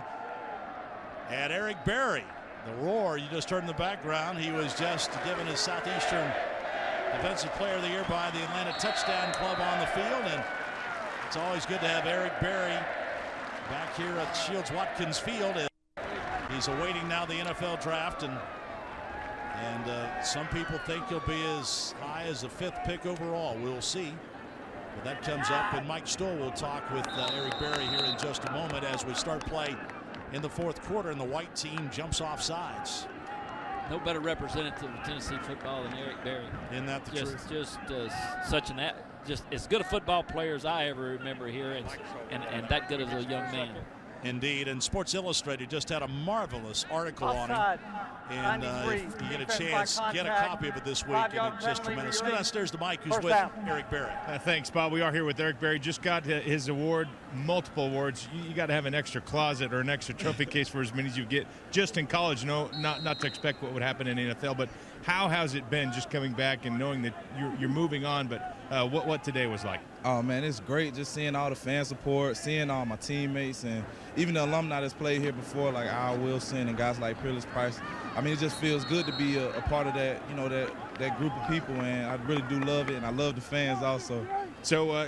And Eric Berry, the roar you just heard in the background. He was just given his Southeastern Defensive Player of the Year by the Atlanta Touchdown Club on the field, and it's always good to have Eric Berry back here at Shields Watkins Field. He's awaiting now the NFL draft, and some people think he'll be as high as the 5th pick overall. We'll see. But that comes up, and Mike Stoll will talk with Eric Berry here in just a moment as we start play in the 4th quarter, and the white team jumps off sides. No better representative of Tennessee football than Eric Berry. Isn't that the truth? Just as good a football player as I ever remember here, and that good as a young man. Indeed, and Sports Illustrated just had a marvelous article on him. And if you get a chance, get a copy of it this week, and it's just tremendous. Go downstairs to Mike, who's with Eric Berry. Thanks, Bob. We are here with Eric Berry. Just got his award, multiple awards. You got to have an extra closet or an extra trophy case for as many as you get just in college. No, not to expect what would happen in the NFL, but how has it been just coming back and knowing that you're moving on, but what today was like? Oh, man, it's great just seeing all the fan support, seeing all my teammates, and even the alumni that's played here before, like Al Wilson and guys like Peerless Price. I mean, it just feels good to be a part of that, that group of people, and I really do love it, and I love the fans also. So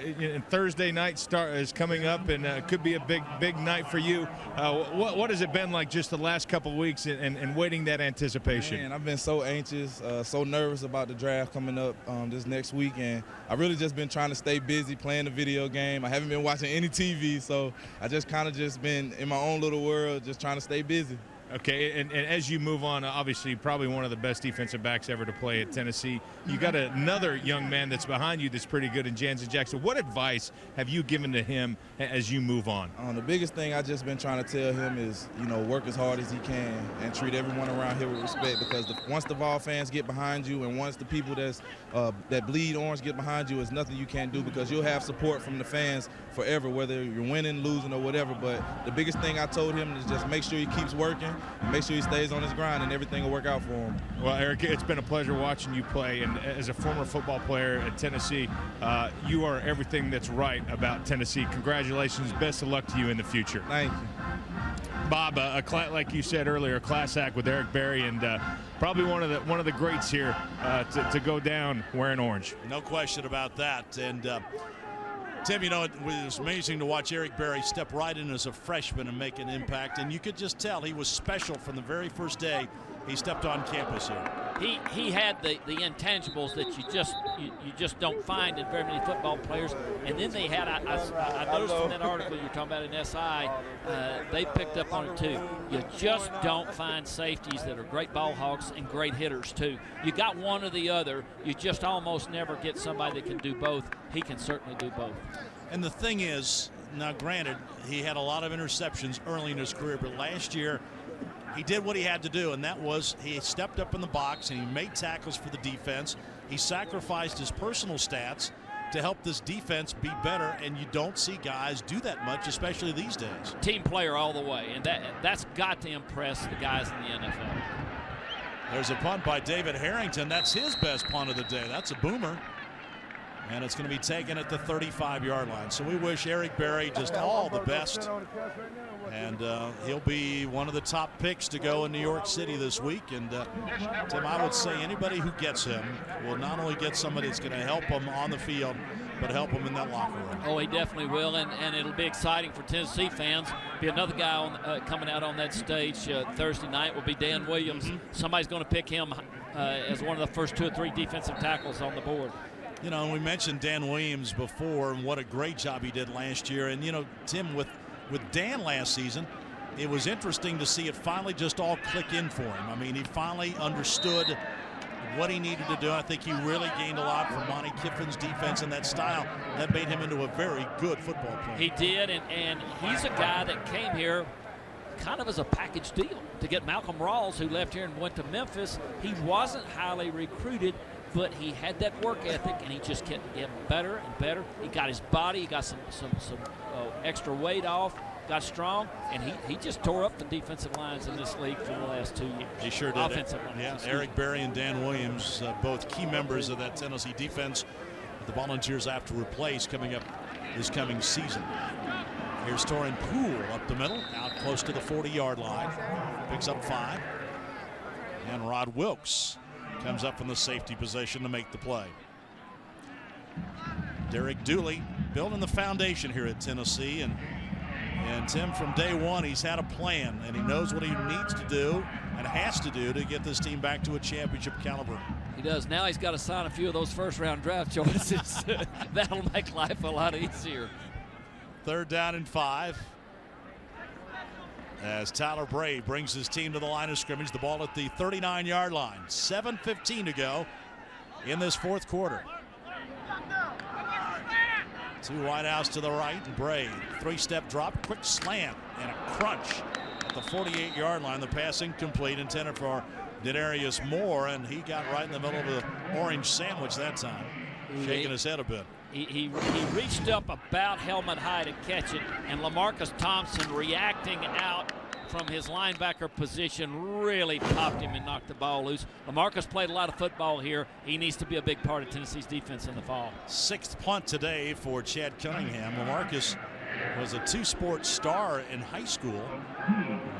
Thursday night is coming up, and it could be a big night for you. What has it been like just the last couple of weeks and waiting that anticipation? Man, I've been so anxious, so nervous about the draft coming up this next week, and I've really just been trying to stay busy playing the video game. I haven't been watching any TV, so I just kind of just been in my own little world, just trying to stay busy. Okay, and as you move on, obviously probably one of the best defensive backs ever to play at Tennessee. You got another young man that's behind you that's pretty good in Jansen Jackson. What advice have you given to him as you move on? The biggest thing I just been trying to tell him is, work as hard as he can and treat everyone around here with respect, because once the Vol fans get behind you and once the people that bleed orange get behind you, there's nothing you can't do, because you'll have support from the fans forever, whether you're winning, losing, or whatever. But the biggest thing I told him is just make sure he keeps working and make sure he stays on his grind, and everything will work out for him. Well, Eric, it's been a pleasure watching you play, and as a former football player at Tennessee, you are everything that's right about Tennessee. Congratulations. Best of luck to you in the future. Thank you. Bob, like you said earlier, a class act with Eric Berry, and probably one of the greats here to go down wearing orange. No question about that. And Tim, it was amazing to watch Eric Berry step right in as a freshman and make an impact, and you could just tell he was special from the very first day he stepped on campus here. He had the intangibles that you just don't find in very many football players. And then they had, I noticed from that article you're talking about in SI, they picked up on it too. You just don't find safeties that are great ball hawks and great hitters too. You got one or the other. You just almost never get somebody that can do both. He can certainly do both. And the thing is, now granted, he had a lot of interceptions early in his career, but last year he did what he had to do, and that was he stepped up in the box and he made tackles for the defense. He sacrificed his personal stats to help this defense be better, and you don't see guys do that much, especially these days. Team player all the way, and that's got to impress the guys in the NFL. There's a punt by David Harrington. That's his best punt of the day. That's a boomer. And it's going to be taken at the 35-yard line. So we wish Eric Berry just all the best. And he'll be one of the top picks to go in New York City this week. And Tim, I would say anybody who gets him will not only get somebody that's going to help him on the field, but help him in that locker room. Oh, he definitely will, and it'll be exciting for Tennessee fans. Be another guy coming out on that stage Thursday night will be Dan Williams. Mm-hmm. Somebody's going to pick him as one of the first 2 or 3 defensive tackles on the board. We mentioned Dan Williams before and what a great job he did last year. And, Tim, with Dan last season, it was interesting to see it finally just all click in for him. I mean, he finally understood what he needed to do. I think he really gained a lot from Monty Kiffin's defense and that style. That made him into a very good football player. He did, and he's a guy that came here kind of as a package deal to get Malcolm Rawls, who left here and went to Memphis. He wasn't highly recruited, but he had that work ethic, and he just kept getting better and better. He got his body, he got some extra weight off, got strong, and he just tore up the defensive lines in this league for the last 2 years. He sure did. Offensive lines. Yeah, Eric Berry and Dan Williams, both key members of that Tennessee defense the Volunteers have to replace coming up this coming season. Here's Torin Poole up the middle, out close to the 40-yard line. Picks up 5. And Rod Wilkes comes up from the safety position to make the play. Derek Dooley building the foundation here at Tennessee, and And Tim, from day one, he's had a plan, and he knows what he needs to do and has to do to get this team back to a championship caliber. He does. Now he's got to sign a few of those first-round draft choices. That'll make life a lot easier. 3rd down and 5. As Tyler Bray brings his team to the line of scrimmage, the ball at the 39-yard line. 7:15 to go in this 4th quarter. 2 wideouts to the right. Bray, 3-step drop, quick slant, and a crunch at the 48-yard line. The pass incomplete, intended for Denarius Moore, and he got right in the middle of the orange sandwich that time, shaking his head a bit. He reached up about helmet high to catch it, and LaMarcus Thompson, reacting out from his linebacker position, really popped him and knocked the ball loose. LaMarcus played a lot of football here. He needs to be a big part of Tennessee's defense in the fall. 6th punt today for Chad Cunningham. LaMarcus was a 2-sport star in high school.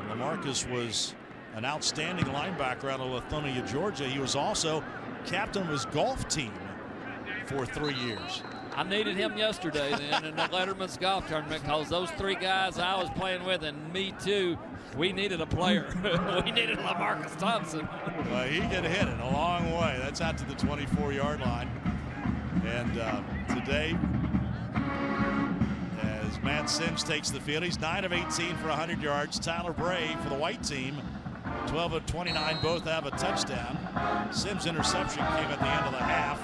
LaMarcus was an outstanding linebacker out of Lithonia, Georgia. He was also captain of his golf team for 3 years. I needed him yesterday then in the Letterman's golf tournament, because those 3 guys I was playing with, and me too, we needed a player. We needed LaMarcus Thompson. Well, he can hit it a long way. That's out to the 24-yard line. And today, as Matt Sims takes the field, he's 9 of 18 for 100 yards. Tyler Bray for the white team, 12 of 29, both have a touchdown. Sims' interception came at the end of the half.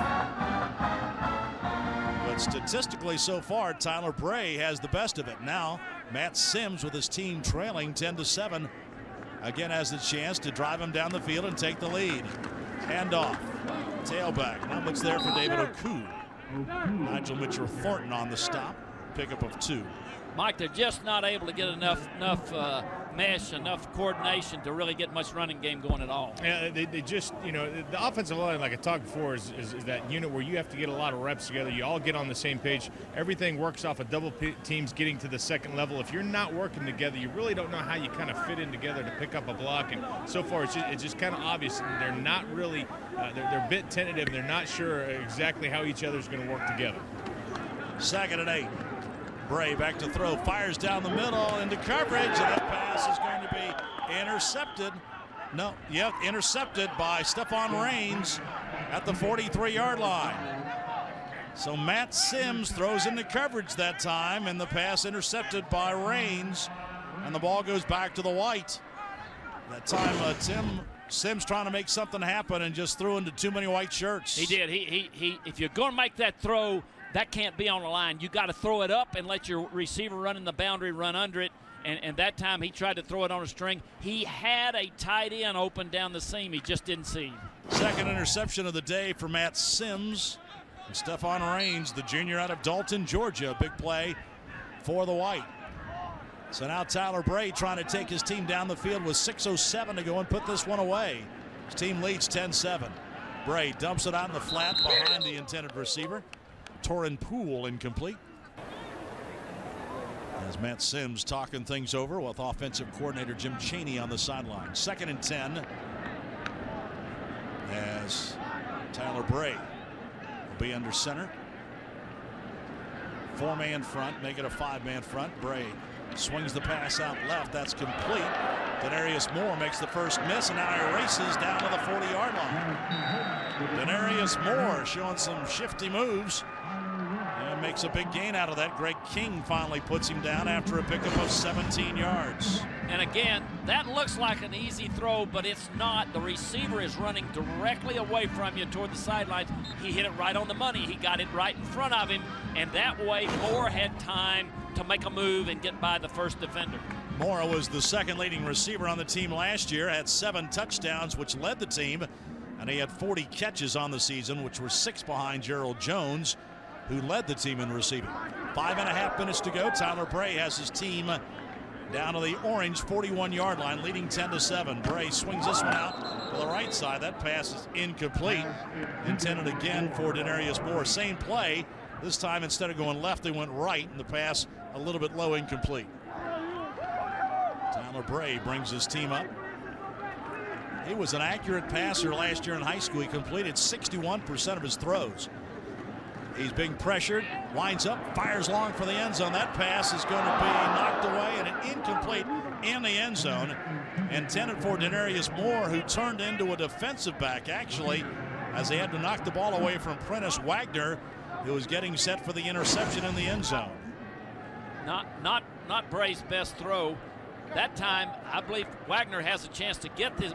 But statistically so far, Tyler Bray has the best of it. Now, Matt Sims, with his team trailing 10-7, again has the chance to drive him down the field and take the lead. Handoff, tailback, not much there for David Oku. Nigel Mitchell-Thornton on the stop, pickup of 2. Mike, they're just not able to get enough mesh, enough coordination to really get much running game going at all. Yeah, they just, the offensive line, like I talked before, is that unit where you have to get a lot of reps together. You all get on the same page. Everything works off of double teams getting to the second level. If you're not working together, you really don't know how you kind of fit in together to pick up a block. And so far, it's just kind of obvious. They're not really, they're a bit tentative. They're not sure exactly how each other's going to work together. 2nd and 8. Bray back to throw, fires down the middle into coverage, and that pass is going to be intercepted. Intercepted by Stephon Rains at the 43-yard line. So Matt Sims throws into coverage that time, and the pass intercepted by Rains, and the ball goes back to the white. That time, Tim Sims trying to make something happen and just threw into too many white shirts. He did. He if you're going to make that throw, that can't be on the line. You got to throw it up and let your receiver run in the boundary, run under it. And that time he tried to throw it on a string. He had a tight end open down the seam. He just didn't see him. 2nd interception of the day for Matt Sims. And Stephon Rains, the junior out of Dalton, Georgia. Big play for the white. So now Tyler Bray trying to take his team down the field with 6:07 to go and put this one away. His team leads 10-7. Bray dumps it out in the flat behind the intended receiver. Torin Poole incomplete. As Matt Sims talking things over with offensive coordinator Jim Chaney on the sideline. 2nd and 10. As Tyler Bray will be under center. 4-man front, make it a 5-man front. Bray swings the pass out left. That's complete. Denarius Moore makes the first miss, and now he races down to the 40-yard line. Denarius Moore showing some shifty moves. Makes a big gain out of that. Greg King finally puts him down after a pickup of 17 yards. And again, that looks like an easy throw, but it's not. The receiver is running directly away from you toward the sidelines. He hit it right on the money. He got it right in front of him, and that way Moore had time to make a move and get by the first defender. Moore was the 2nd leading receiver on the team last year, had 7 touchdowns, which led the team, and he had 40 catches on the season, which were 6 behind Gerald Jones, who led the team in receiving. 5.5 minutes to go. Tyler Bray has his team down to the orange 41-yard line, leading 10-7. Bray swings this one out to the right side. That pass is incomplete. Intended again for Denarius Moore. Same play. This time, instead of going left, they went right, and the pass a little bit low, incomplete. Tyler Bray brings his team up. He was an accurate passer last year in high school. He completed 61% of his throws. He's being pressured, lines up, fires long for the end zone. That pass is going to be knocked away and an incomplete in the end zone. Intended for Denarius Moore, who turned into a defensive back, actually, as they had to knock the ball away from Prentice Wagner, who was getting set for the interception in the end zone. Not Bray's best throw. That time, I believe Wagner has a chance to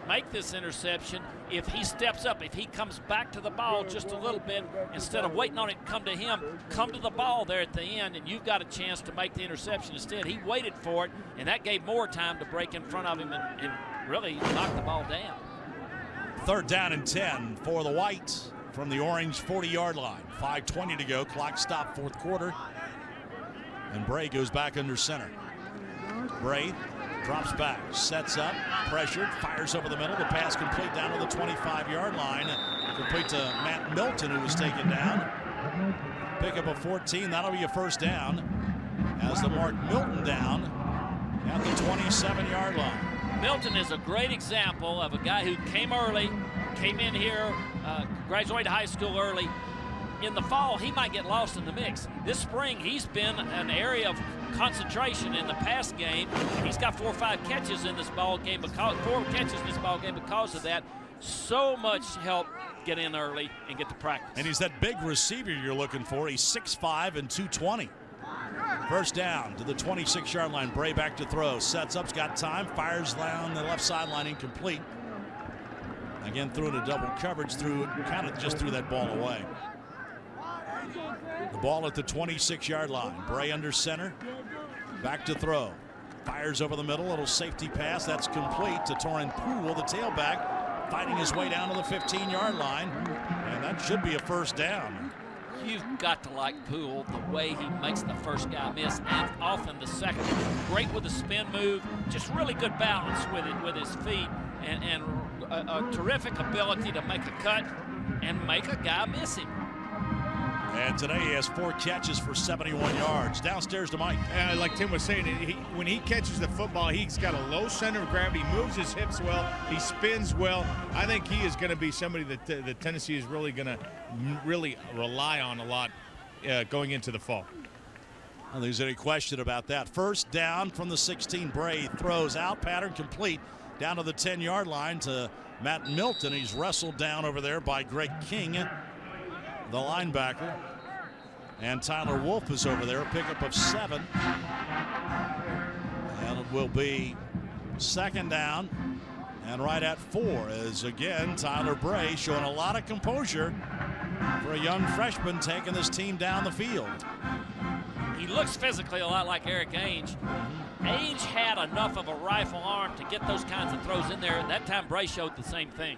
make this interception if he steps up, if he comes back to the ball just a little bit, instead of waiting on it to come to him, come to the ball there at the end, and you've got a chance to make the interception. Instead, he waited for it, and that gave more time to break in front of him and really knock the ball down. 3rd down and 10 for the Whites from the Orange 40-yard line. 5:20 to go, clock stop, 4th quarter. And Bray goes back under center. Bray drops back, sets up, pressured, fires over the middle. The pass complete down to the 25-yard line. Complete to Matt Milton, who was taken down. Pick up a 14. That'll be a 1st down as they mark Milton down at the 27-yard line. Milton is a great example of a guy who came in here, graduated high school early. In the fall, he might get lost in the mix. This spring, he's been an area of concentration in the pass game. He's got 4 or 5 catches in this ball game because of that. So much help get in early and get to practice. And he's that big receiver you're looking for. He's 6'5" and 220. 1st down to the 26-yard line. Bray back to throw. Sets up, got time, fires down the left sideline, incomplete. Again, threw into double coverage, kind of just threw that ball away. The ball at the 26-yard line. Bray under center. Back to throw. Fires over the middle. Little safety pass. That's complete to Torin Poole, the tailback, fighting his way down to the 15-yard line. And that should be a 1st down. You've got to like Poole, the way he makes the first guy miss and often the second. Great with the spin move. Just really good balance with his feet and a terrific ability to make a cut and make a guy miss him. And today he has 4 catches for 71 yards. Downstairs to Mike. Like Tim was saying, when he catches the football, he's got a low center of gravity, moves his hips well, he spins well. I think he is going to be somebody that Tennessee is really going to rely on a lot going into the fall. I don't think there's any question about that. 1st down from the 16. Bray throws out, pattern complete, down to the 10-yard line to Matt Milton. He's wrestled down over there by Greg King, the linebacker. And Tyler Wolf is over there, a pickup of 7. And it will be 2nd down and right at 4 as again Tyler Bray showing a lot of composure for a young freshman taking this team down the field. He looks physically a lot like Eric Ainge. Ainge had enough of a rifle arm to get those kinds of throws in there. That time Bray showed the same thing.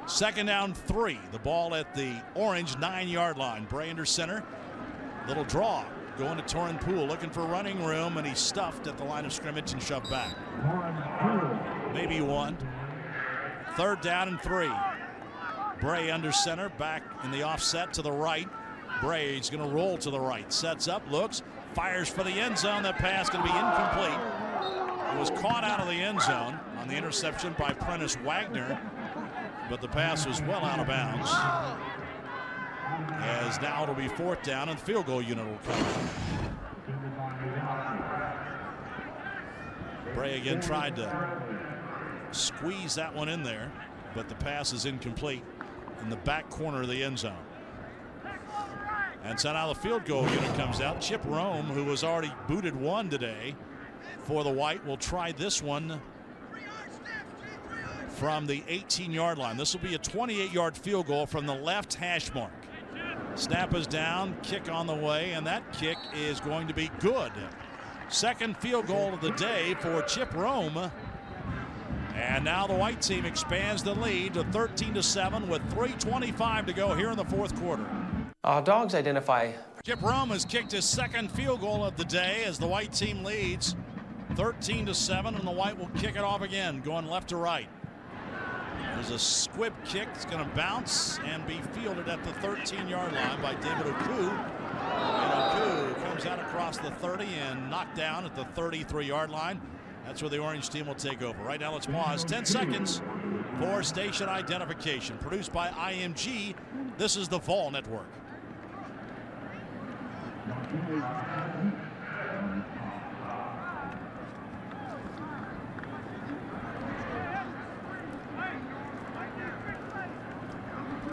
2nd down 3. The ball at the Orange 9-yard line. Bray under center. Little draw going to Torin Poole looking for running room, and he's stuffed at the line of scrimmage and shoved back. Maybe 1. 3rd down and 3. Bray under center, back in the offset to the right. Bray's going to roll to the right. Sets up, looks, fires for the end zone. That pass going to be incomplete. It was caught out of the end zone on the interception by Prentice Wagner, but the pass was well out of bounds. As now it'll be 4th down and the field goal unit will come. Bray again tried to squeeze that one in there, but the pass is incomplete in the back corner of the end zone. And so now the field goal unit comes out. Chip Rome, who was already booted 1 today for the White, will try this one from the 18-yard line. This will be a 28-yard field goal from the left hash mark. Snap is down, kick on the way, and that kick is going to be good. 2nd field goal of the day for Chip Rome. And now the White team expands the lead to 13-7 with 3:25 to go here in the 4th quarter. Dogs identify. Chip Rome has kicked his 2nd field goal of the day as the White team leads 13-7, and the White will kick it off again, going left to right. There's a squib kick. It's going to bounce and be fielded at the 13-yard line by David Oku. And Oku comes out across the 30 and knocked down at the 33-yard line. That's where the Orange team will take over. Right now, let's pause 10 seconds for station identification. Produced by IMG, this is the Vol Network.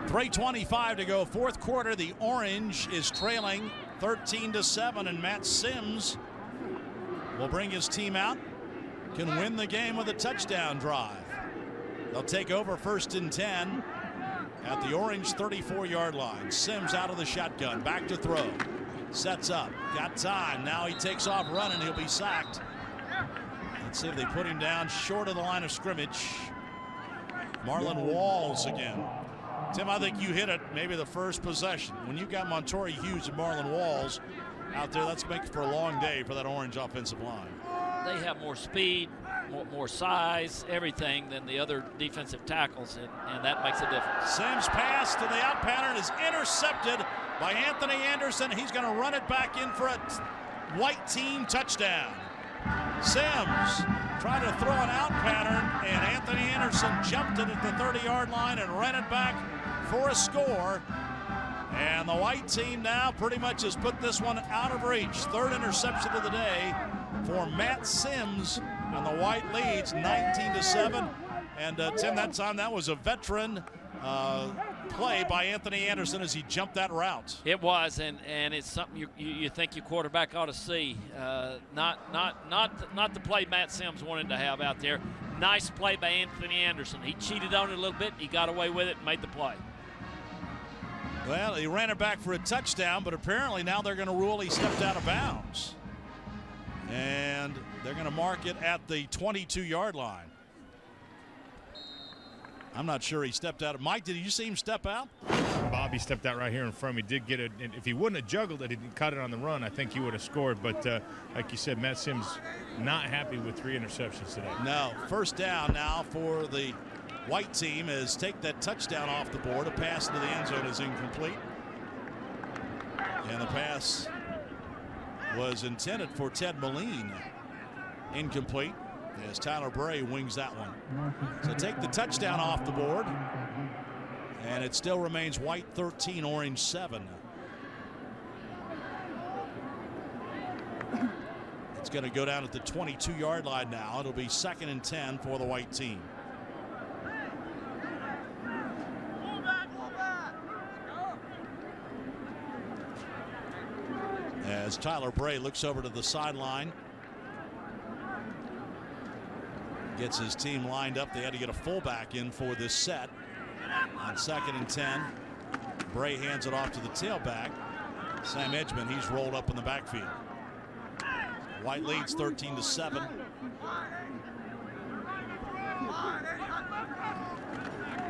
.325 to go, fourth quarter. The Orange is trailing 13-7, and Matt Sims will bring his team out. Can win the game with a touchdown drive. They'll take over 1st and 10 at the Orange 34-yard line. Sims out of the shotgun, back to throw. Sets up, got time. Now he takes off running. He'll be sacked. Let's see if they put him down short of the line of scrimmage. Marlon Walls again. Tim, I think you hit it maybe the first possession. When you've got Montori Hughes and Marlon Walls out there, that's making for a long day for that Orange offensive line. They have more speed, more size, everything than the other defensive tackles, and that makes a difference. Sims pass to the out pattern is intercepted by Anthony Anderson. He's going to run it back in for a white team touchdown. Sims trying to throw an out pattern, and Anthony Anderson jumped it at the 30-yard line and ran it back for a score. And the white team now pretty much has put this one out of reach. Third interception of the day for Matt Sims, and the white leads 19-7. And Tim, that time that was a veteran play by Anthony Anderson as he jumped that route. It was, and it's something you think your quarterback ought to see. Not the play Matt Sims wanted to have out there. Nice play by Anthony Anderson. He cheated on it a little bit. He got away with it and made the play. Well, he ran it back for a touchdown, but apparently now they're going to rule he stepped out of bounds. And they're going to mark it at the 22-yard line. I'm not sure he stepped out. Mike, did you see him step out? Bobby stepped out right here in front of me. Did get it. If he wouldn't have juggled it and caught it on the run, I think he would have scored. But like you said, Matt Sims not happy with 3 interceptions today. No. First down now for the white team is take that touchdown off the board. A pass into the end zone is incomplete. And the pass was intended for Ted Moline. Incomplete as Tyler Bray wings that one. So take the touchdown off the board. And it still remains white 13, Orange 7. It's going to go down at the 22-yard line now. It'll be 2nd and 10 for the white team. As Tyler Bray looks over to the sideline. Gets his team lined up. They had to get a fullback in for this set. On 2nd and 10, Bray hands it off to the tailback. Sam Edgman, he's rolled up in the backfield. White leads 13-7.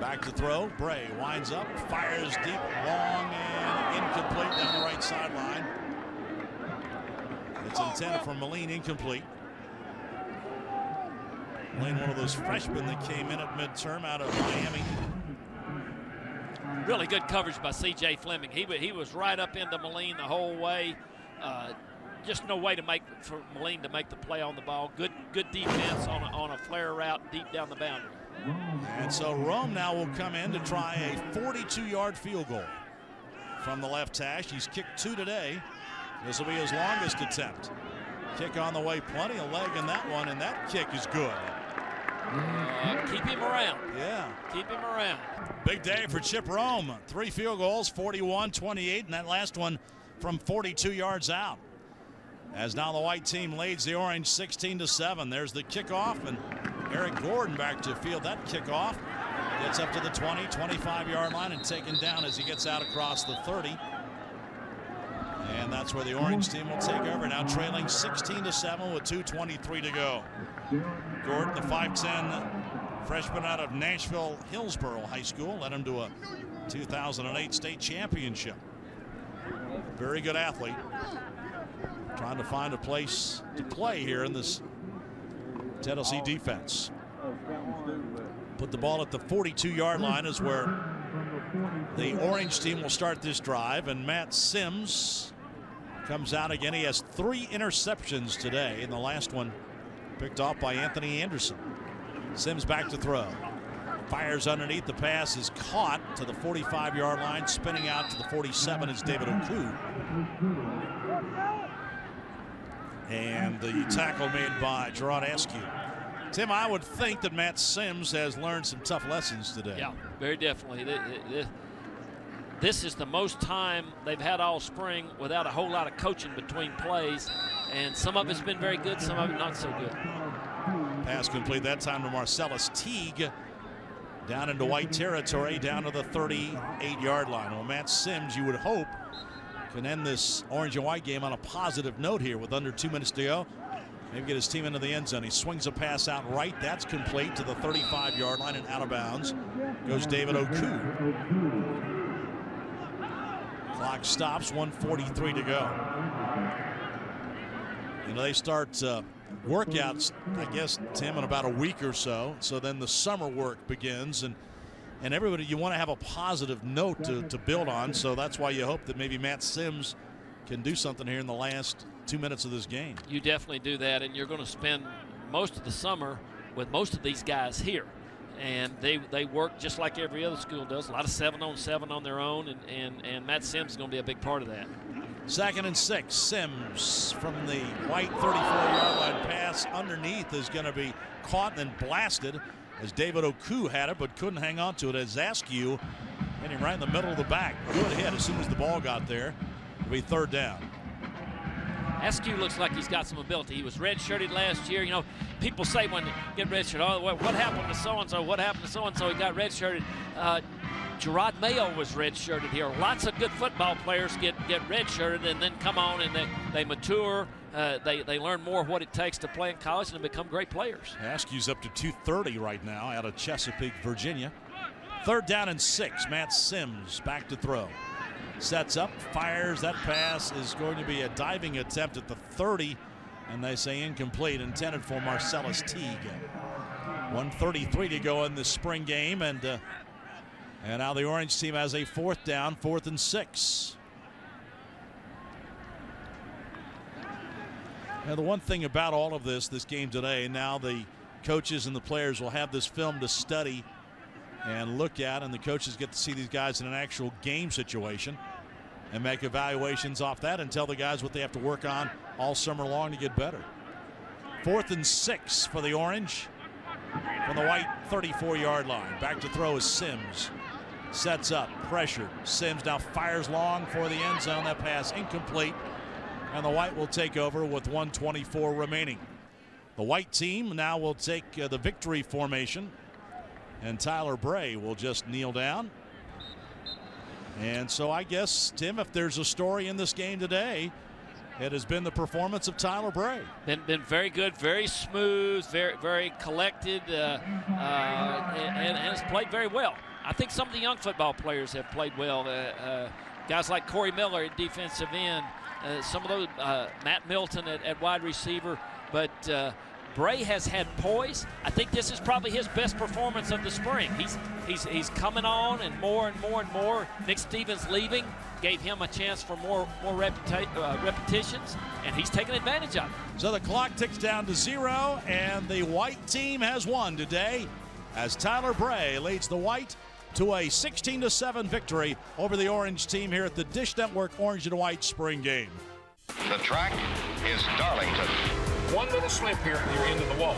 Back to throw. Bray winds up, fires deep, long, and incomplete down the right sideline. It's intended for Moline, incomplete. Moline, one of those freshmen that came in at midterm out of Miami. Really good coverage by C.J. Fleming. He was right up into Moline the whole way. Just no way for Moline to make the play on the ball. Good defense on a flare route deep down the boundary. And so Rome now will come in to try a 42-yard field goal from the left hash. He's kicked 2 today. This will be his longest attempt. Kick on the way, plenty of leg in that one, and that kick is good. Keep him around. Yeah. Keep him around. Big day for Chip Rome. 3 field goals, 41-28, and that last one from 42 yards out. As now the white team leads the Orange 16-7. There's the kickoff, and Eric Gordon back to field that kickoff. Gets up to the 20, 25-yard line and taken down as he gets out across the 30. And that's where the Orange team will take over. Now trailing 16-7 with 2:23 to go. Gordon, the 5'10" freshman out of Nashville Hillsborough High School, led him to a 2008 state championship. Very good athlete. Trying to find a place to play here in this Tennessee defense. Put the ball at the 42-yard line is where the Orange team will start this drive, and Matt Sims comes out again. He has 3 interceptions today, and the last one picked off by Anthony Anderson. Sims back to throw. Fires underneath. The pass is caught to the 45-yard line. Spinning out to the 47 is David Oku. And the tackle made by Gerard Askew. Tim, I would think that Matt Sims has learned some tough lessons today. Yeah, very definitely. This is the most time they've had all spring without a whole lot of coaching between plays, and some of it's been very good, some of it not so good. Pass complete that time to Marcellus Teague. Down into white territory, down to the 38-yard line. Well, Matt Sims, you would hope, can end this orange and white game on a positive note here with under 2 minutes to go. Maybe get his team into the end zone. He swings a pass out right. That's complete to the 35-yard line and out of bounds. Goes David Oku. Clock stops, 1:43 to go. You know, they start workouts, I guess, Tim, in about a week or so. So then the summer work begins, and everybody, you want to have a positive note to build on. So that's why you hope that maybe Matt Sims can do something here in the last 2 minutes of this game. You definitely do that, and you're going to spend most of the summer with most of these guys here. And they work just like every other school does. A lot of 7-on-7 on their own, and Matt Sims is going to be a big part of that. 2nd and 6. Sims from the white 34-yard line pass underneath is going to be caught and then blasted as David Oku had it but couldn't hang on to it as Askew hit him right in the middle of the back. Good hit as soon as the ball got there. It'll be 3rd down. Askew looks like he's got some ability. He was redshirted last year. You know, people say when they get redshirted, oh, what happened to so-and-so? What happened to so-and-so? He got redshirted. Gerard Mayo was redshirted here. Lots of good football players get redshirted and then come on and they mature. They learn more what it takes to play in college and become great players. Askew's up to 230 right now out of Chesapeake, Virginia. 3rd down and 6. Matt Sims back to throw. Sets up, fires. That pass is going to be a diving attempt at the 30, and they say incomplete, intended for Marcellus Teague. 1:33 to go in this spring game, and now the Orange team has a 4th down, 4th and 6. Now, the one thing about all of this game today, now the coaches and the players will have this film to study and look at, and the coaches get to see these guys in an actual game situation and make evaluations off that and tell the guys what they have to work on all summer long to get better. 4th and 6 for the Orange from the white 34-yard line. Back to throw is Sims. Sets up, pressured. Sims now fires long for the end zone. That pass incomplete, and the white will take over with 1:24 remaining. The white team now will take the victory formation, and Tyler Bray will just kneel down. And so I guess, Tim, if there's a story in this game today, it has been the performance of Tyler Bray. Been very good, very smooth, very collected, and has played very well. I think some of the young football players have played well. Guys like Corey Miller at defensive end, some of those, Matt Milton at wide receiver, but Bray has had poise. I think this is probably his best performance of the spring. He's coming on and more and more and more. Nick Stevens leaving gave him a chance for more repetitions, and he's taking advantage of it. So the clock ticks down to 0, and the white team has won today as Tyler Bray leads the white to a 16-7 victory over the Orange team here at the Dish Network Orange and White Spring Game. The track is Darlington. One little slip here and you're into the wall.